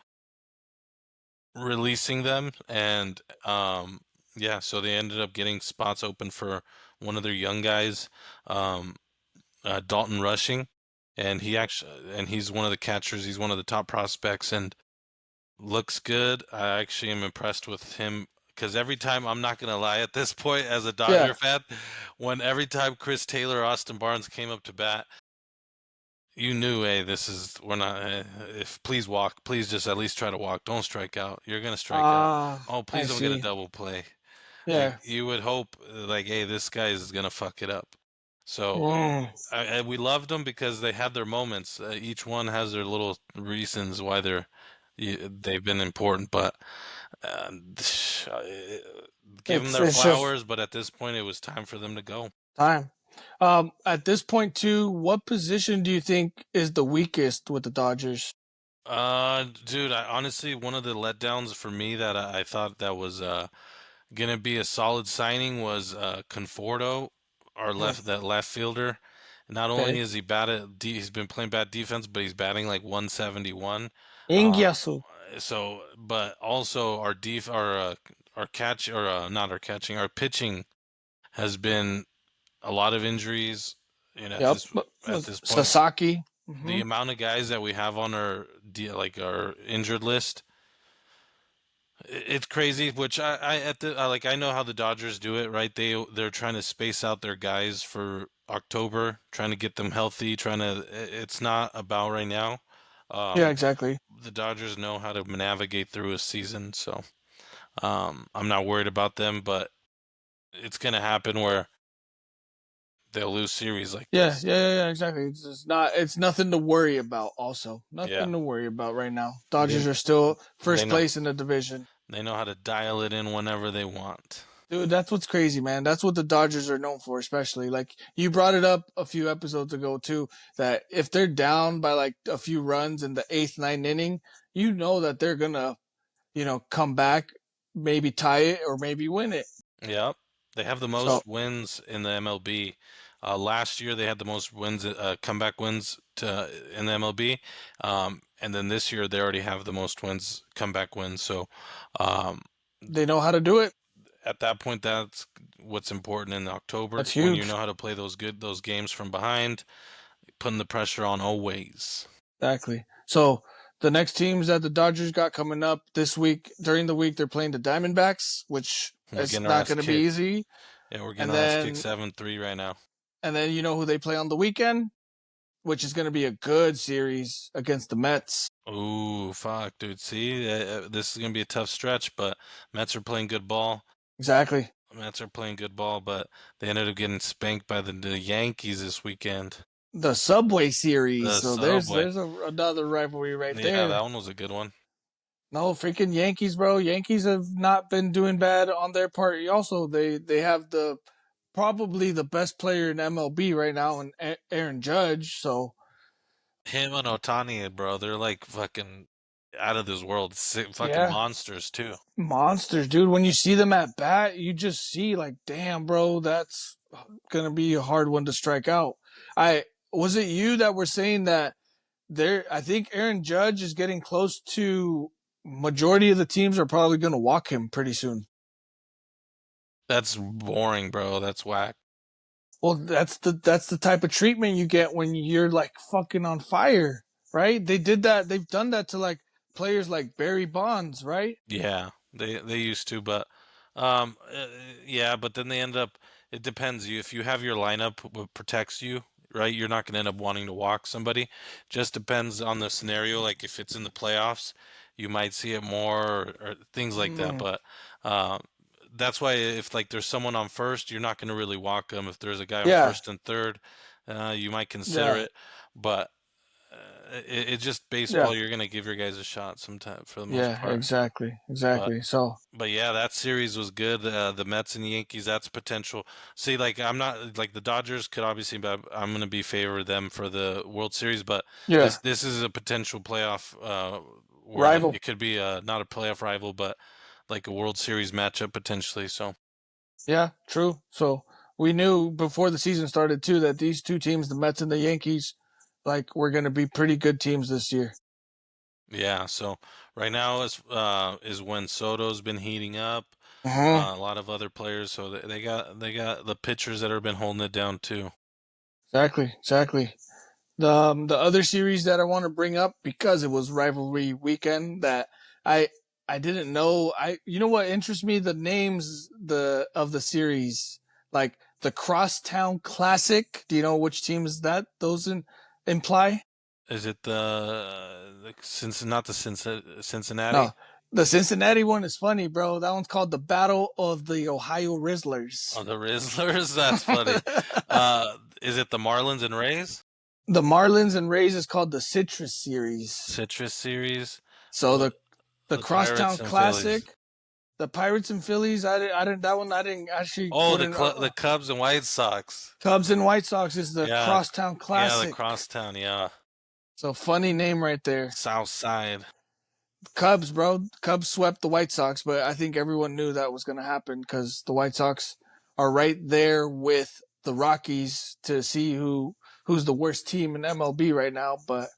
releasing them, and yeah, so they ended up getting spots open for one of their young guys, um, Dalton Rushing, and he's one of the catchers. He's one of the top prospects, and looks good. I actually am impressed with him because every time, I'm not gonna lie, at this point as a Yeah. Dodger fan, when every time Chris Taylor or Austin Barnes came up to bat, you knew, hey, this is we're not. If please walk, please just at least try to walk. Don't strike out. You're gonna strike out. Oh, I please don't get a see. double play. Like Yeah. you would hope, like, hey, this guy is gonna fuck it up. So Mm. we loved them because they had their moments. Each one has their little reasons why they've been important. But uh, uh, give them their It's just flowers. But at this point, it was time for them to go. time. At this point, too, what position do you think is the weakest with the Dodgers? Dude, honestly, one of the letdowns for me that I thought that was gonna be a solid signing was Conforto, our Hmm. that left fielder. Not only Okay. is he's been playing bad defense, but he's batting like 171. Uh, Ingyasu. so, but also our catch or not our catching, our pitching has been a lot of injuries. You know, Yep. at this point, Sasaki. the Hmm. amount of guys that we have on our injured list, it's crazy. Which I know how the Dodgers do it, right? They're trying to space out their guys for October, trying to get them healthy. It's not about right now. Yeah, Um, exactly. the Dodgers know how to navigate through a season, so I'm not worried about them. But it's gonna happen where they'll lose series like Yeah, this. yeah, yeah, yeah, exactly. It's just not. It's nothing to worry about. Also, Yeah, nothing to worry about right now. they Dodgers are still they first know place in the division. they know how to dial it in whenever they want. Dude, that's what's crazy, man. That's what the Dodgers are known for, especially. Like you brought it up a few episodes ago too, that if they're down by like a few runs in the eighth, ninth inning, you know that they're gonna, come back, maybe tie it or maybe win it. Yep. They have the So most wins in the MLB. Last year they had the most wins, comeback wins in the MLB, and then this year they already have the most wins, comeback wins. So um, They know how to do it. at that point, that's what's important in October That's when you huge. know how to play those games from behind, putting the pressure on always. Exactly. So the next teams that the Dodgers got coming up this week, during the week, they're playing the Diamondbacks, which We're is getting our not ass going to be kicked. easy. Yeah, we're getting And our ass kicked then 7-3 right now. you know who they play on the weekend, which is going to be a good series against the Mets. Ooh, fuck, dude. See, this is gonna be a tough stretch, but Mets are playing good ball. Exactly. Mets are playing good ball, but they ended up getting spanked by the Yankees this weekend. The Subway Series. The So Subway. another rivalry right Yeah, that there. one was a good one. No, freaking Yankees, bro. Yankees have not been doing bad on their part. Also, they have the probably the best player in MLB right now, and Aaron Judge. So Him and Otani, bro, they're like fucking out of this world. Fucking yeah, monsters too. monsters, dude. When you see them at bat, you just see like, damn, bro, that's gonna be a hard one to strike out. I was it you that were saying that there? I think Aaron Judge is getting close to majority of the teams are probably gonna walk him pretty soon. That's boring, bro. That's whack. Well, that's the type of treatment you get when you're like fucking on fire, right? They did that. They've done that to like players like Barry Bonds, right? Yeah, they used to, but yeah, but then they end up. It depends. You if you have your lineup what protects you, right? You're not going to end up wanting to walk somebody. Just depends on the scenario. Like if it's in the playoffs, you might see it more or things like that. Mm, But um, that's why if like there's someone on first, you're not going to really walk them. If there's a guy on yeah, first and third, you might consider yeah, it. But it's just yeah, baseball. You're going to give your guys a shot sometime for the most yeah. part. Exactly, But exactly. So yeah, that series was good. The Mets and the Yankees, that's potential. See, like I'm not like the Dodgers could obviously, but I'm gonna be favor them for the World Series. But yeah, this is a potential playoff where like rival. it could be not a playoff rival, but like a World Series matchup potentially. So Yeah, true. So we knew before the season started too that these two teams, the Mets and the Yankees, like were going to be pretty good teams this year. yeah, so right now is when Soto's been heating up. Uh-huh. A lot of other players, so they got the pitchers that have been holding it down too. Exactly, exactly. The other series that I want to bring up because it was rivalry weekend that I I didn't know. I you know what interests me, the names the of the series, like the Crosstown Classic. Do you know which teams that those imply? Is it the not the Cincinnati? No, the Cincinnati one is funny, bro. That one's called the Battle of the Ohio Oh, Rizzlers. the Rizzlers? That's funny. Is it the Marlins and Rays? The Marlins and Rays is called the Citrus Series. Citrus series? So The the the Pirates Crosstown and Phillies. Classic, the Pirates and Phillies. I didn't that one. I didn't actually Oh, wouldn't. the Cubs and White Sox. Cubs and White Sox is the Yeah, Crosstown yeah, the Classic. Crosstown, yeah. So funny name right there. South Side. Cubs, bro. Cubs swept the White Sox, but I think everyone knew that was going to happen because the White Sox are right there with the Rockies to see who's the worst team in MLB right now. But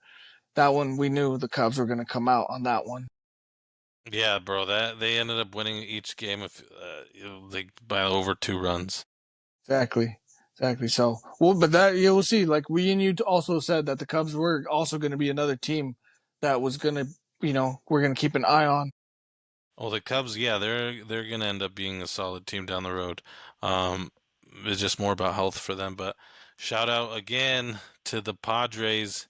that one we knew the Cubs were going to come out on that one. Yeah, bro, that they ended up winning each game if like by over 2 runs. Exactly. Exactly. So, well, but that you will see. Like we and you also said that the Cubs were also going to be another team that was going to, we're going to keep an eye on. Well, the Cubs, yeah, they're gonna end up being a solid team down the road. Um, it's just more about health for them. But shout out again to the Padres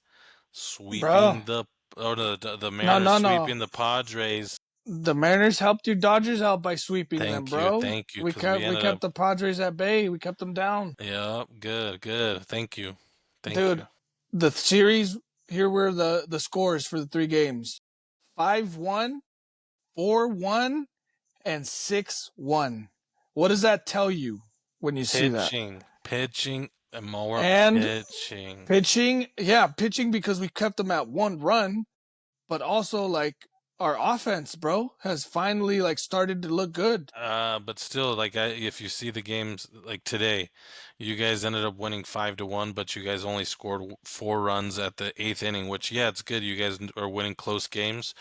Bro, sweeping the or the no, Mariners no, no. sweeping the Padres. The Mariners helped your Dodgers out by sweeping them, bro. Thank you, We because kept we we ended up. kept the Padres at bay. We kept them down, Yeah, good, good. Thank dude. you. The series here were the scores for the three games: 5-1, 4-1, and 6-1. What does that tell you when you see that? Pitching, and more And pitching. pitching, yeah, pitching because we kept them at one run, but also like our offense, bro, has finally like started to look good. But still, like if you see the games like today, you guys ended up winning 5-1, but you guys only scored 4 runs at the eighth inning, which yeah, it's good. You guys are winning close games,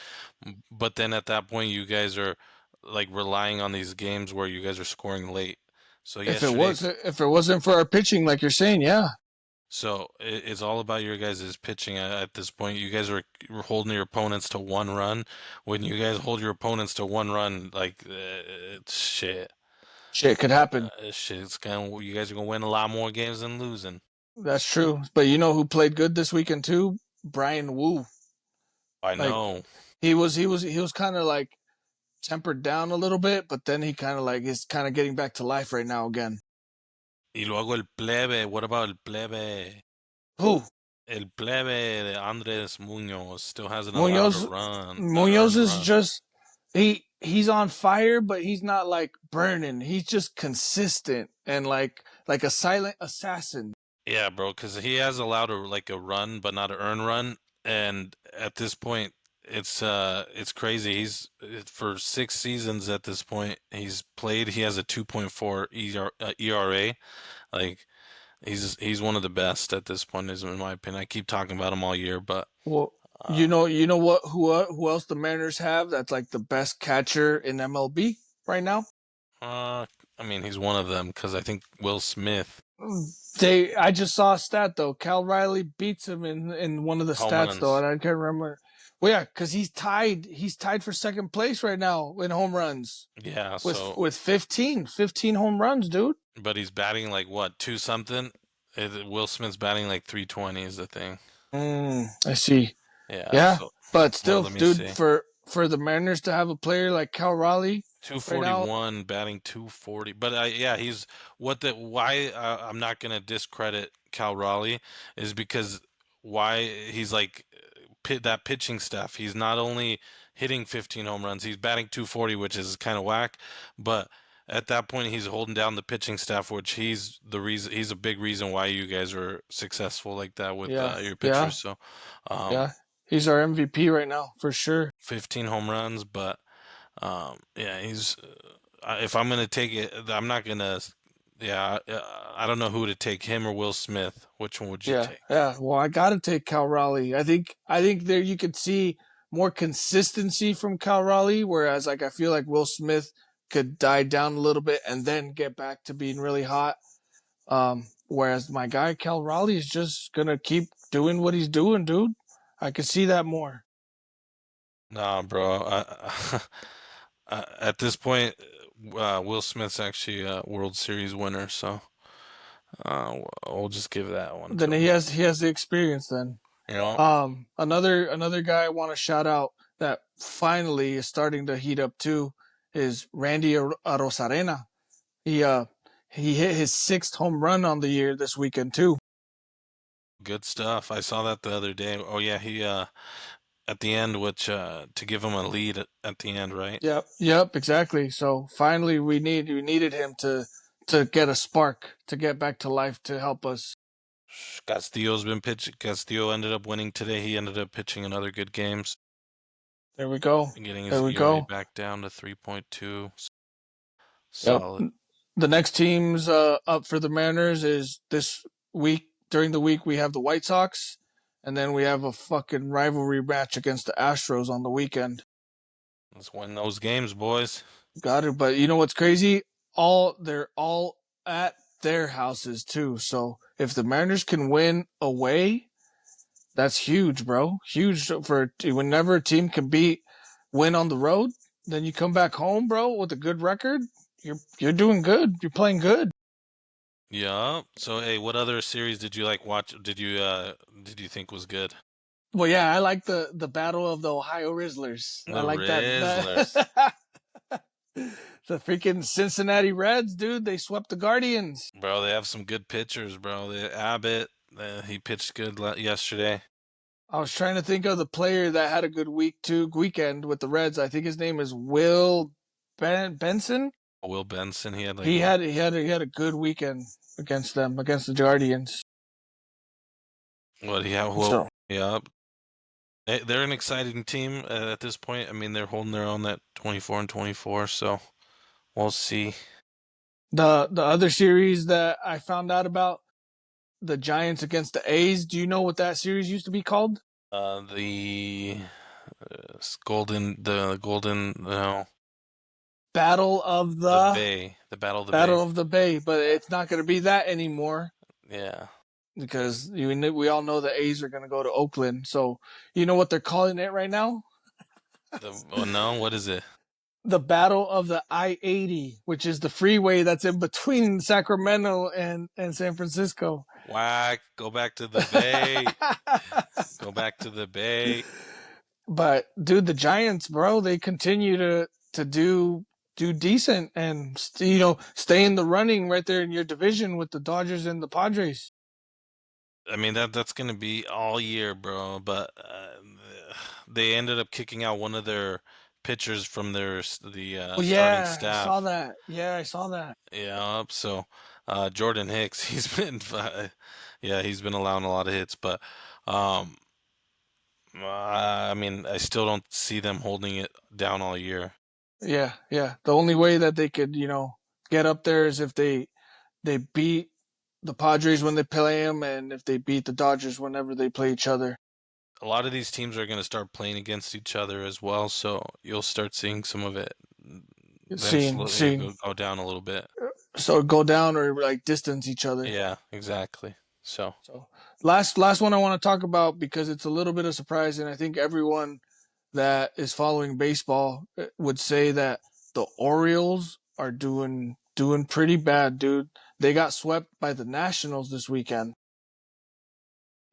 but then at that point, you guys are like relying on these games where you guys are scoring late. So yesterday, If it wasn't for our pitching, like you're saying, yeah, so it's all about your guys' pitching at this point. You guys are holding your opponents to 1 run. When you guys hold your opponents to 1 run, like it's shit. shit could happen. Shit, you guys are gonna win a lot more games than losing. That's true. But you know who played good this weekend too? Brian Wu. I Like know. he was kind of like tempered down a little bit, but then he kind of like is kind of getting back to life right now again. Y luego el plebe. What about el plebe? Who? El plebe de Andres Munoz still hasn't allowed a Munoz run, a Munoz earned is run. just he's on fire, but he's not like burning. He's just consistent and like a silent assassin. Yeah, bro, because he has allowed a run, but not an earned run. And at this point, it's crazy. He's for 6 seasons at this point. He's played. He has a 2.4 ERA. Like he's one of the best at this point, is in my opinion. I keep talking about him all year, but Well, uh, you know what who else the Mariners have that's like the best catcher in MLB right now? uh, I mean, he's one of them because I think Will Smith I just saw a stat though. Cal Riley beats him in one of the home stats though, runs. and I can't remember. Well, yeah, because he's tied. He's tied for second place right now in home runs Yeah, so with 15 home runs, dude. but he's batting like what, two something? Will Smith's batting like 320 is the thing. I see. Yeah, Yeah, so but well, still, let me dude, see. for the Mariners to have a player like Cal Raleigh right now, 241 batting 240. But yeah, he's what the why I'm not gonna discredit Cal Raleigh is because why he's like that pitching staff. He's not only hitting 15 home runs, he's batting 240, which is kind of whack. But at that point, he's holding down the pitching staff, which he's the reason. He's a big reason why you guys are successful like that with yeah, your yeah, pitchers. So, um, yeah, he's our MVP right now for sure. 15 home runs, but yeah, he's. If I'm gonna take it, I'm not gonna. Yeah, I don't know who to take, him or Will Smith. Which one would you Yeah, take? yeah. Well, I got to take Cal Raleigh. I think there you could see more consistency from Cal Raleigh, whereas like I feel like Will Smith could die down a little bit and then get back to being really hot. Whereas my guy Cal Raleigh is just gonna keep doing what he's doing, dude. I could see that more. Nah, bro. At this point, Will Smith's actually a World Series winner, so we'll just give that one Then to him. he has the experience then. You know, Another guy I want to shout out that finally is starting to heat up too is Randy Arozarena. He uh he hit his sixth home run on the year this weekend too. good stuff. I saw that the other day. Oh yeah, he at the end, which to give him a lead at the end, right? Yep, exactly. So finally we needed him to get a spark, to get back to life to help us. Castillo's been pitching. Castillo ended up winning today. He ended up pitching another good game, There we go. and getting There his we ERA go. back down to 3.2. Yep. Solid. The next team's up for the Mariners is this week. During the week, we have the White Sox, and then we have a fucking rivalry match against the Astros on the weekend. Let's win those games, boys. Got it. But you know what's crazy? They're all at their houses too. So if the Mariners can win away, that's huge, bro. Huge for whenever a team can win on the road. Then you come back home, bro, with a good record. You're doing good. You're playing good. Yeah. So, hey, what other series did you like watch? Did you think was good? Well, yeah, I like the battle of the Ohio Rizzlers. I The like Rizzlers, the freaking Cincinnati Reds, dude. They swept the Guardians. bro. They have some good pitchers, bro. Abbott, he pitched good yesterday. I was trying to think of the player that had a good weekend with the Reds. I think his name is Will Benson. Will Benson, he had like what? He had a good weekend against them against the Guardians. What he had? Well, So yeah. They're an exciting team at this point. I mean, they're holding their own at 24-24, so we'll see. The other series that I found out about, the Giants against the A's. Do you know what that series used to be called? The golden, no, Battle of the the Bay, the Battle of the Bay. Battle of the Bay, but it's not going to be that anymore Yeah. because we all know the A's are going to go to Oakland. So you know what they're calling it right now? Oh no, what is it? The Battle of the I-80, which is the freeway that's in between Sacramento and San Francisco. Whack, go back to the Bay. Go back to the Bay. But dude, the Giants, bro, they continue to do decent and stay in the running right there in your division with the Dodgers and the Padres. I mean that's gonna be all year, bro. But they ended up kicking out one of their pitchers from the Oh starting yeah, I saw staff. that. Yeah, I saw that. Yeah, so Jordan Hicks, yeah, he's been allowing a lot of hits, but um, I mean, I still don't see them holding it down all year. Yeah, yeah. The only way that they could, get up there is if they beat the Padres when they play them, and if they beat the Dodgers whenever they play each other. A lot of these teams are going to start playing against each other as well, so you'll start seeing some of it Seeing, eventually seeing, go down a little bit. so go down or like distance each other. Yeah, exactly. So So last one I want to talk about because it's a little bit of surprise, and I think everyone that is following baseball would say that the Orioles are doing pretty bad, dude. They got swept by the Nationals this weekend.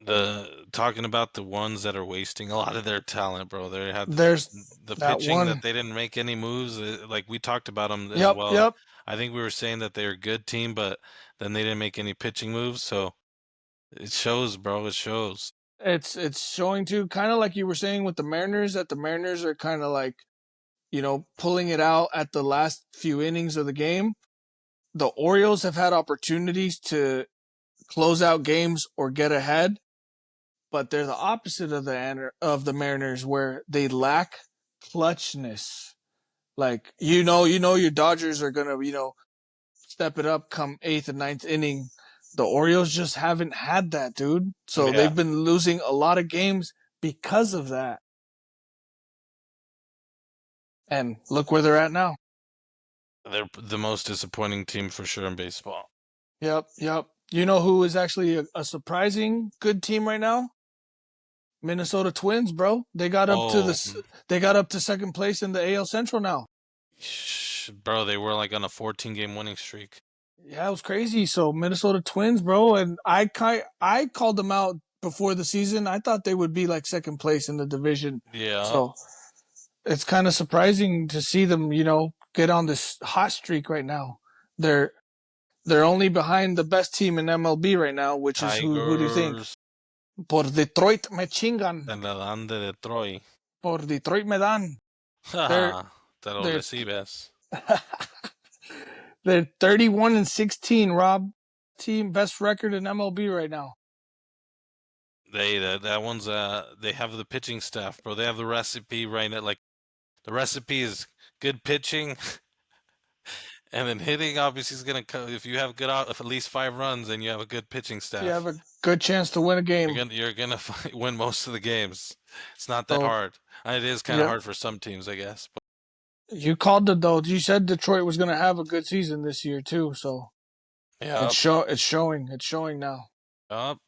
the talking about the ones that are wasting a lot of their talent, bro. They had There's the that pitching that one. they didn't make any moves. Like we talked about them as Yep, well. yep. I think we were saying that they're a good team, but then they didn't make any pitching moves. So it shows, bro. It shows. It's showing too, kind of like you were saying with the Mariners, that the Mariners are kind of like pulling it out at the last few innings of the game. The Orioles have had opportunities to close out games or get ahead, but they're the opposite of the Mariners, where they lack clutchness. Like your Dodgers are gonna step it up come eighth and ninth inning. The Orioles just haven't had that, dude. So Yeah, they've been losing a lot of games because of that. And look where they're at now. they're the most disappointing team for sure in baseball. Yep, yep. You know who is actually a surprising good team right now? Minnesota Twins, bro. Oh, They got up to second place in the AL Central now. bro, they were like on a 14-game winning streak. Yeah, it was crazy. So Minnesota Twins, bro, and I called them out before the season. I thought they would be like second place in the division. Yeah, So it's kind of surprising to see them, get on this hot streak right now. They're they're only behind the best team in MLB right now, which is who do you think? Tigers Por Detroit me chingan. te la dan de Detroit. Por Detroit me dan. They're Jaja, te lo they're recibes. they're 31-16, Rob. Team best record in MLB right now. That one's they have the pitching staff, bro. They have the recipe right now. Like the recipe is good pitching, and then hitting. Obviously, is gonna come if you have good out at least 5 runs, and you have a good pitching You have staff. a good chance to win a You're game. gonna you're gonna win most of the games. It's not that So, hard. It is kind of yep. hard for some teams, I guess. But You called it though. You said Detroit was going to have a good season this year too. So yeah, it's showing. It's showing now.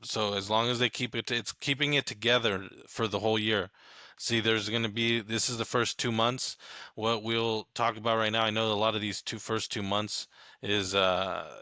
so as long as they keep it, it's keeping it together for the whole year. See, there's going to be, this is the first 2 months. What we'll talk about right now, I know a lot of these first 2 months is,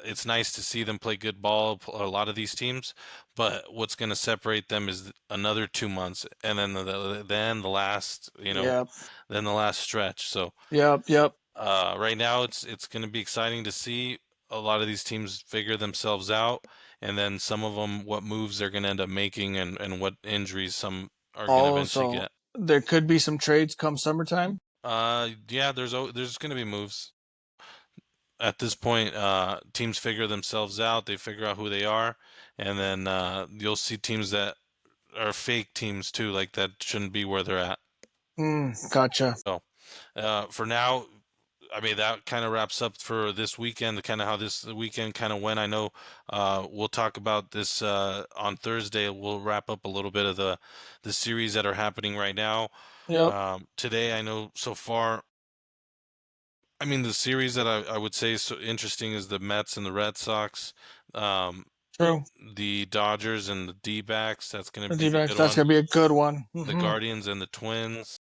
it's nice to see them play good ball, a lot of these teams, but what's going to separate them is another 2 months, and then then the last, Yep. then the last stretch. So, Yep. Yep. right now it's going to be exciting to see a lot of these teams figure themselves out, and then some of them what moves they're going to end up making, and what injuries some are going to eventually Also, get. there could be some trades come summertime. Yeah, there's going to be moves at this point. Teams figure themselves out, they figure out who they are, and then you'll see teams that are fake teams too, like that shouldn't be where they're at. Gotcha. So for now, I mean, that kind of wraps up for this weekend, kind of how this weekend kind of went. I know we'll talk about this on Thursday. We'll wrap up a little bit of the series that are happening right now. Yep. Today, I know so far, I mean, the series that I would say is so interesting is the Mets and the Red Sox, um, True. the Dodgers and the D-backs. That's going to The be a D-backs, good that's one. gonna be a good one. The Guardians and the Twins.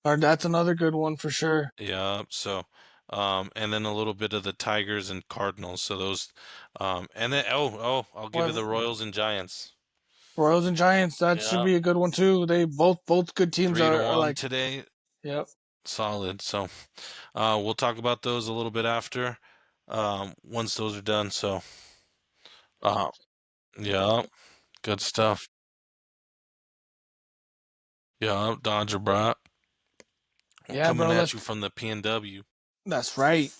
Or that's another good one for sure. Yeah, so and then a little bit of the Tigers and Cardinals. So those and then I'll give you Well, the Royals and Giants. Royals and Giants, that should Yeah. be a good one too. They both good teams Three to are one like, today. yep. Solid. So we'll talk about those a little bit after once those are done. So uh yeah, good stuff. Yeah, Dodger Brat Yeah, bro. coming at you from the PNW. That's right.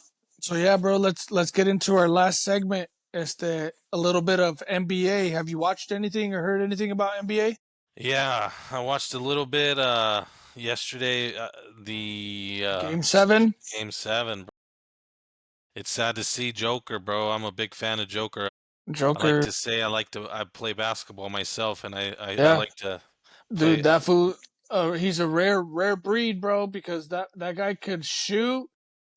So yeah, bro. Let's get into our last segment. It's a little bit of NBA. Have you watched anything or heard anything about NBA? Yeah, I watched a little bit yesterday the Game 7, game 7. It's sad to see Joker, bro. I'm a big fan of Joker. I like Joker. to say I play basketball myself, and I Yeah, like to dude. play. That fool. He's a rare breed, bro. Because that guy could shoot,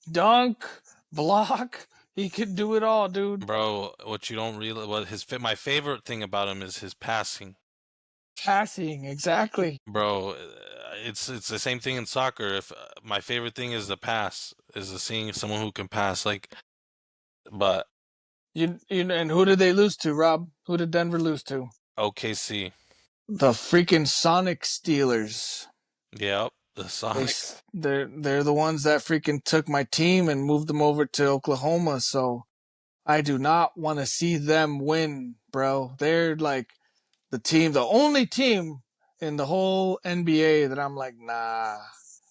dunk, block. He could do it all, dude. Bro, what you don't realize, my favorite thing about him is his passing. Passing, exactly. Bro, it's the same thing in soccer. If my favorite thing is the pass, is the seeing someone who can pass. Like, but And who did they lose to, Rob? Who did Denver lose to? OKC, The freaking Sonic Steelers. yep, the Sonics. They're the ones that freaking took my team and moved them over to Oklahoma. So I do not want to see them win, bro. They're like the only team in the whole NBA that I'm like, nah.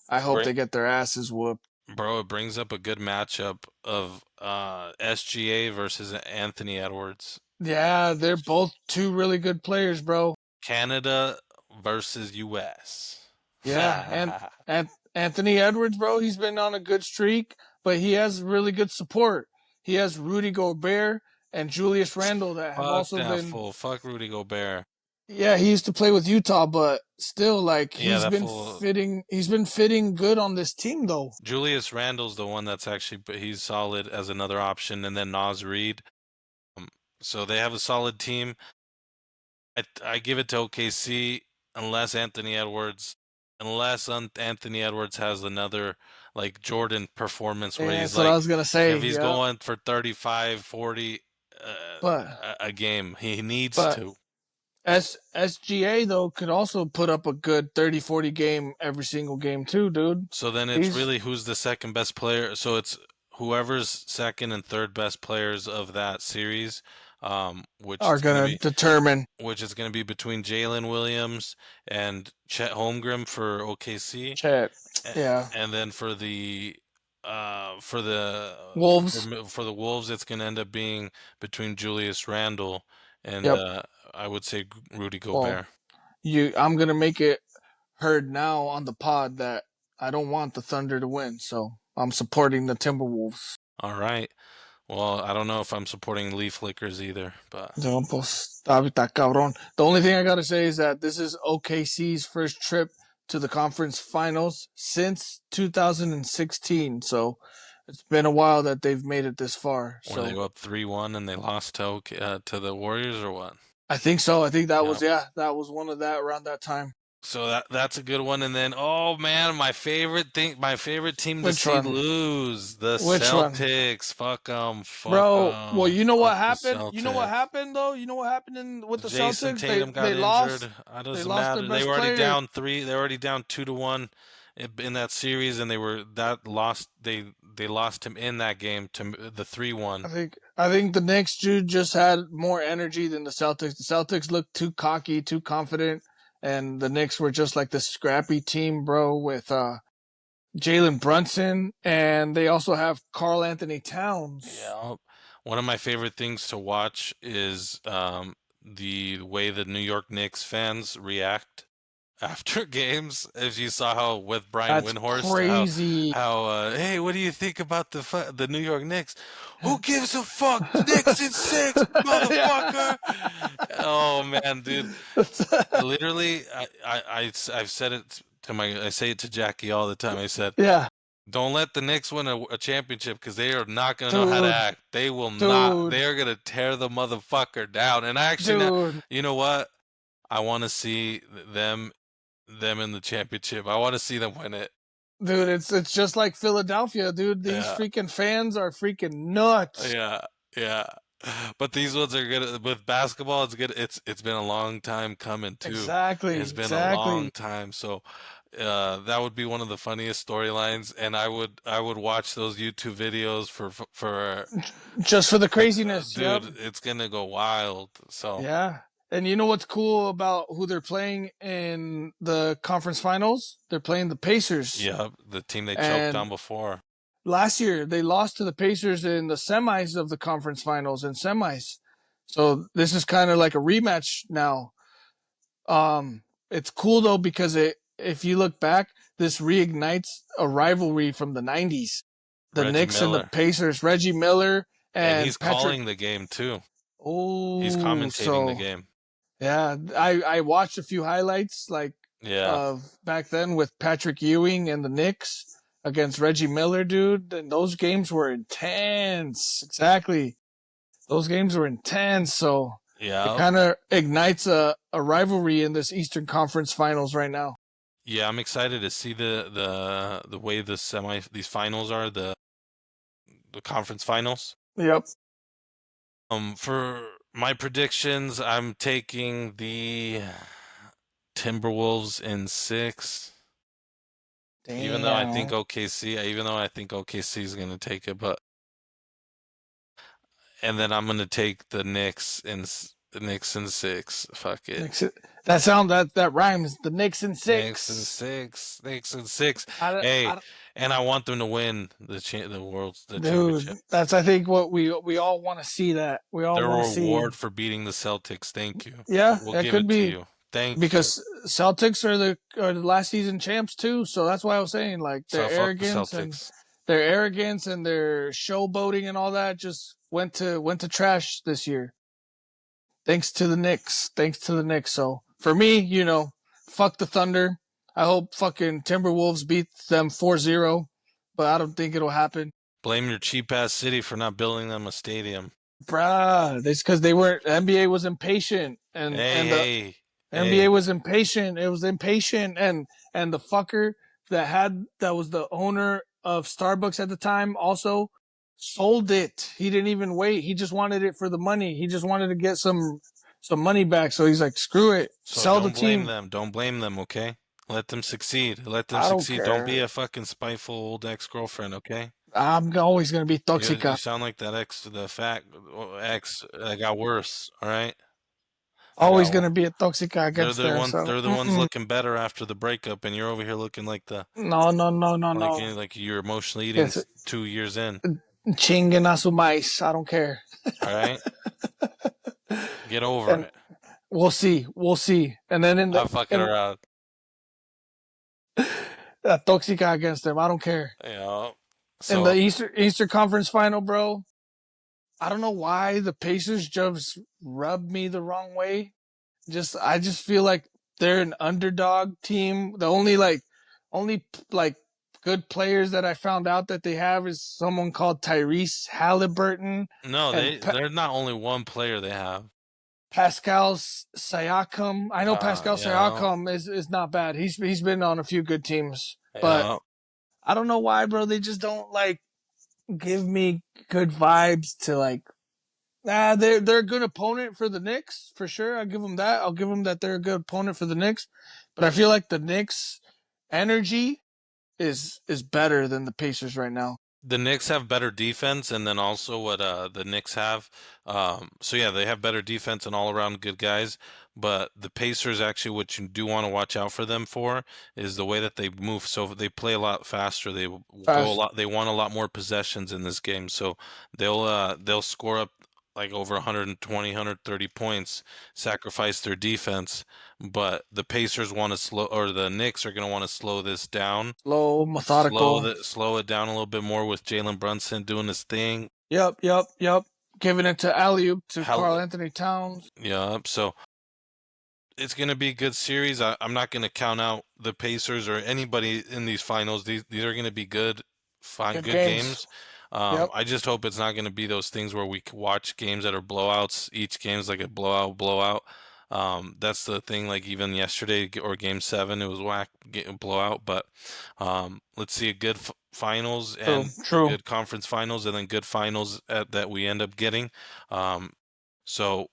I hope Bring, they get their asses whooped. bro, it brings up a good matchup of SGA versus Anthony Edwards. Yeah, they're both two really good players, bro. Canada versus US. Yeah, and Anthony Edwards, bro, he's been on a good streak, but he has really good support. He has Rudy Gobert and Julius Randle that have Fuck also that been. fool. Fuck Rudy Gobert. Yeah, he used to play with Utah, but still, like Yeah, that fool. He's been fitting good on this team, though. Julius Randle's the one that's actually, but he's solid as another option, and then Nas Reed. Um, so they have a solid team. I give it to OKC unless Anthony Edwards has another like Jordan performance where Yeah, he's that's what I like, was gonna say. if he's Yep. going for 35, 40 But a game, he needs but to. SGA though could also put up a good 30-40 game every single game too, dude. So then it's He's really who's the second best player. So it's whoever's second and third best players of that series, which are is gonna gonna be determine. between Jalen Williams and Chet Holmgren for OKC, Chet. a- Yeah. and then for the Wolves. for the Wolves, it's gonna end up being between Julius Randle and Yep. I would say Rudy Well, Gobert. I'm gonna make it heard now on the pod that I don't want the Thunder to win, so I'm supporting the Timberwolves. All right. Well, I don't know if I'm supporting Leaf Lickers either, but No, pues, está cabrón. The only thing I gotta say is that this is OKC's first trip to the conference finals since 2016. So it's been a while that they've made it this far. were they So go up 3-1 and they lost to the Warriors or what? I think so. I think that Yeah. was that was one of that around that time. So that's a good one. And then, oh man, my favorite team to Which see one? lose, the Which one? Celtics. Bro, well, you know fuck what the happened? You know what Celtics. happened though? You know what happened with the Jason Celtics? Tatum got They injured. lost. It They doesn't lost their matter. They best were already player. down 3. They were already down 2-1 in that series, and they lost him in that game to the 3-1. I think the Knicks dude just had more energy than the Celtics. The Celtics looked too cocky, too confident, and the Knicks were just like this scrappy team, bro, with Jalen Brunson, and they also have Carl Anthony Towns. Yeah. One of my favorite things to watch is the way the New York Knicks fans react after games. If you saw how with Brian That's Windhorst, crazy. hey, what do you think about the New York Knicks? Who gives a fuck? Knicks in six, Yeah. motherfucker. Oh man, dude. Literally, I've said it to I say it to Jackie all the time. I said, Yeah, don't let the Knicks win a championship because they are not gonna know how to dude, act. They will not. dude, They are gonna tear the motherfucker down. And I actually now, dude, you know what? I want to see them in the championship. I want to see them win it. dude. It's just like Philadelphia, dude. These Yeah, freaking fans are freaking nuts. yeah, yeah. But these ones are good with basketball. It's good. It's been a long time coming too. It's Exactly, been a long exactly. time. So that would be one of the funniest storylines, and I would watch those YouTube videos for Just for the craziness. Yep. dude. It's gonna go wild. So Yeah. And you know what's cool about who they're playing in the conference finals? They're playing the Pacers. yeah, the team they choked on And before. last year they lost to the Pacers in the semis of the conference finals and semis. So this is kind of like a rematch now. It's cool though because if you look back, this reignites a rivalry from the '90s. The Reggie Knicks and the Miller, Pacers, Reggie Miller and and he's Patrick. calling the game too. He's Oh, commentating the so game. yeah, I watched a few highlights like Yeah. of back then with Patrick Ewing and the Knicks against Reggie Miller, dude. And those games were intense. Exactly. Those games were intense. So it Yeah. kind of ignites a rivalry in this Eastern Conference Finals right now. Yeah, I'm excited to see the way these finals are, the conference finals. Yep. For my predictions, I'm taking the Timberwolves in 6. Damn. Even though I think OKC is gonna take it, and then I'm gonna take the Knicks in 6. Fuck it. Knicks. That rhymes. The Knicks in Knicks in six. 6. Knicks in 6. I, Hey, and I want them to win the dude, championship. that's I think what we all want to see. That we all Their want to see. reward for beating the Celtics. Thank you. Yeah, We'll it give could it to be you. Thank you. because Celtics are the last season champs too. So that's why I was saying like So fuck the Celtics. their arrogance and their showboating and all that just went to trash this year. Thanks to the Knicks. Thanks to the Knicks. So for me, fuck the Thunder. I hope fucking Timberwolves beat them 4-0, but I don't think it'll happen. Blame your cheap ass city for not building them a stadium. Bruh, it's because they weren't. The NBA was impatient, Hey, and the hey, NBA hey. was impatient. It was impatient, and the fucker that was the owner of Starbucks at the time also sold it. He didn't even wait. He just wanted it for the money. He just wanted to get some money back. So he's like, screw it, So sell the don't blame team. them. Don't blame them, okay? Let them succeed. Let them I don't succeed. Don't be care. a fucking spiteful old ex-girlfriend, okay? I'm always gonna be You toxica. sound like that the fat ex that got worse, all right? I Always got gonna be a toxica against there. So they're the ones looking better after the breakup, and you're over here looking like no, no, no, no, no. like you're emotionally eating It's 2 years in. chinguen a su maíz. I don't care. All right, get over And it. we'll see. We'll see. And then in the I'm fucking in around. toxica against them. I don't care. Yeah. In the So Eastern Conference Final, bro. I don't know why the Pacers just rubbed me the wrong way. I just feel like they're an underdog team. The only like good players that I found out that they have is someone called Tyrese Halliburton no, and they're not only one player they have. Pascal Siakam. I know Pascal Yeah, Siakam is not bad. He's been on a few good teams, but yeah. I don't know why, bro. They just don't like give me good vibes to like. Nah, they're a good opponent for the Knicks for sure. I'll give them that. I'll give them that they're a good opponent for the Knicks, but I feel like the Knicks' energy is better than the Pacers right now. The Knicks have better defense, and then also what the Knicks have. So yeah, they have better defense and all around good guys. But the Pacers actually, what you do want to watch out for them for is the way that they move. So they play a lot faster. They will go a Fast, lot. They want a lot more possessions in this game. So they'll score up like over 120, 130 points, sacrifice their defense. But the Pacers want to slow, or the Knicks are going to want to slow this down, Slow, methodical. slow it down a little bit more with Jalen Brunson doing his thing. Yep. Giving it to alley-oop to Hell, Karl Anthony Towns. yeah. So it's going to be a good series. I'm not going to count out the Pacers or anybody in these finals. These are going to be good, fine, Good good games. games. Yep. I just hope it's not going to be those things where we watch games that are blowouts. Each game's like a blowout. That's the thing. Like even yesterday or Game 7, it was whack blowout. But let's see a good finals True. and True. good conference finals, and then good finals that we end up getting. So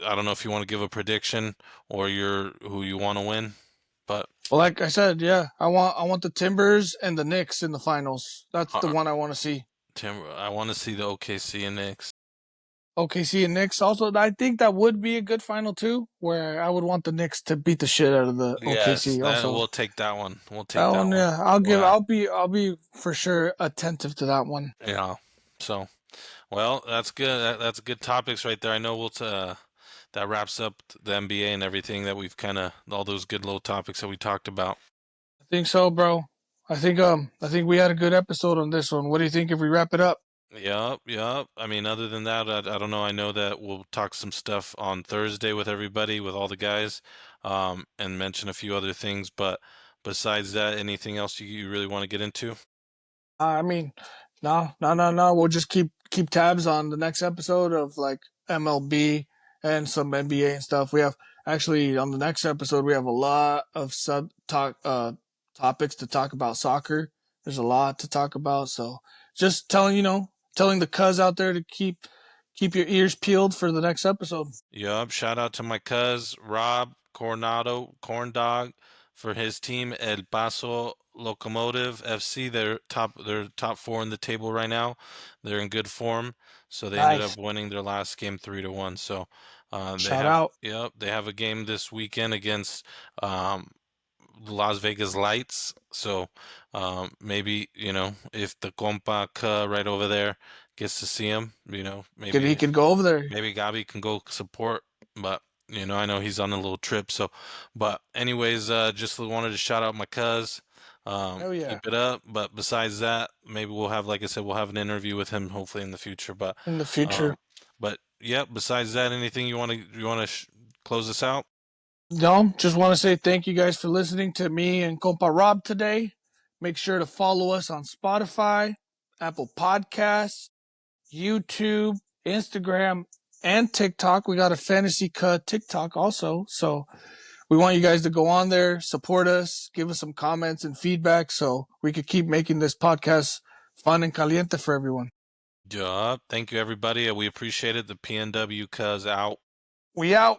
I don't know if you want to give a prediction or who you want to win, but Well, like I said, yeah, I want the Timbers and the Knicks in the finals. That's the uh, one I want to see. Tim, I want to see the OKC and Knicks. OKC and Knicks. Also, I think that would be a good final too, where I would want the Knicks to beat the shit out of the Yes, OKC. that Also, we'll take that one. We'll that take that one, one. yeah, Yeah, I'll be for sure attentive to that one. yeah. So, well, that's good. That's good topics right there. I know that wraps up the NBA and everything that we've kind of all those good little topics that we talked about. I think so, bro. I think we had a good episode on this one. What do you think if we wrap it up? Yep. I mean, other than that, I don't know. I know that we'll talk some stuff on Thursday with everybody, with all the guys, and mention a few other things. But besides that, anything else you really want to get into? I mean, no. We'll just keep tabs on the next episode of like MLB and some NBA and stuff. We have actually on the next episode we have a lot of sub talk topics to talk about soccer. There's a lot to talk about, so just telling the cuz out there to keep your ears peeled for the next episode. Yup. Shout out to my cuz Rob Coronado, Corn Dog, for his team El Paso Locomotive FC. They're top four in the table right now. They're in good form, so they ended up Nice. winning their last game 3-1. So they Shout have out. they have a game this weekend against um, Las Vegas Lights. So maybe if the compa right over there gets to see him, He maybe could go over there. maybe Gabi can go support, but I know he's on a little trip. So, but anyways, just wanted to shout out my cuz. Hell yeah. Keep it up. But besides that, maybe we'll have, like I said, we'll have an interview with him hopefully in the future. In the future. Um, but yeah, besides that, anything you want to close this out? No, just want to say thank you guys for listening to me and Compa Rob today. Make sure to follow us on Spotify, Apple Podcasts, YouTube, Instagram, and TikTok. We got a Fantasy Cut TikTok also. So we want you guys to go on there, support us, give us some comments and feedback so we could keep making this podcast fun and caliente for everyone. Yeah. Thank you, everybody. We appreciate it. The PNW cuz out. We out.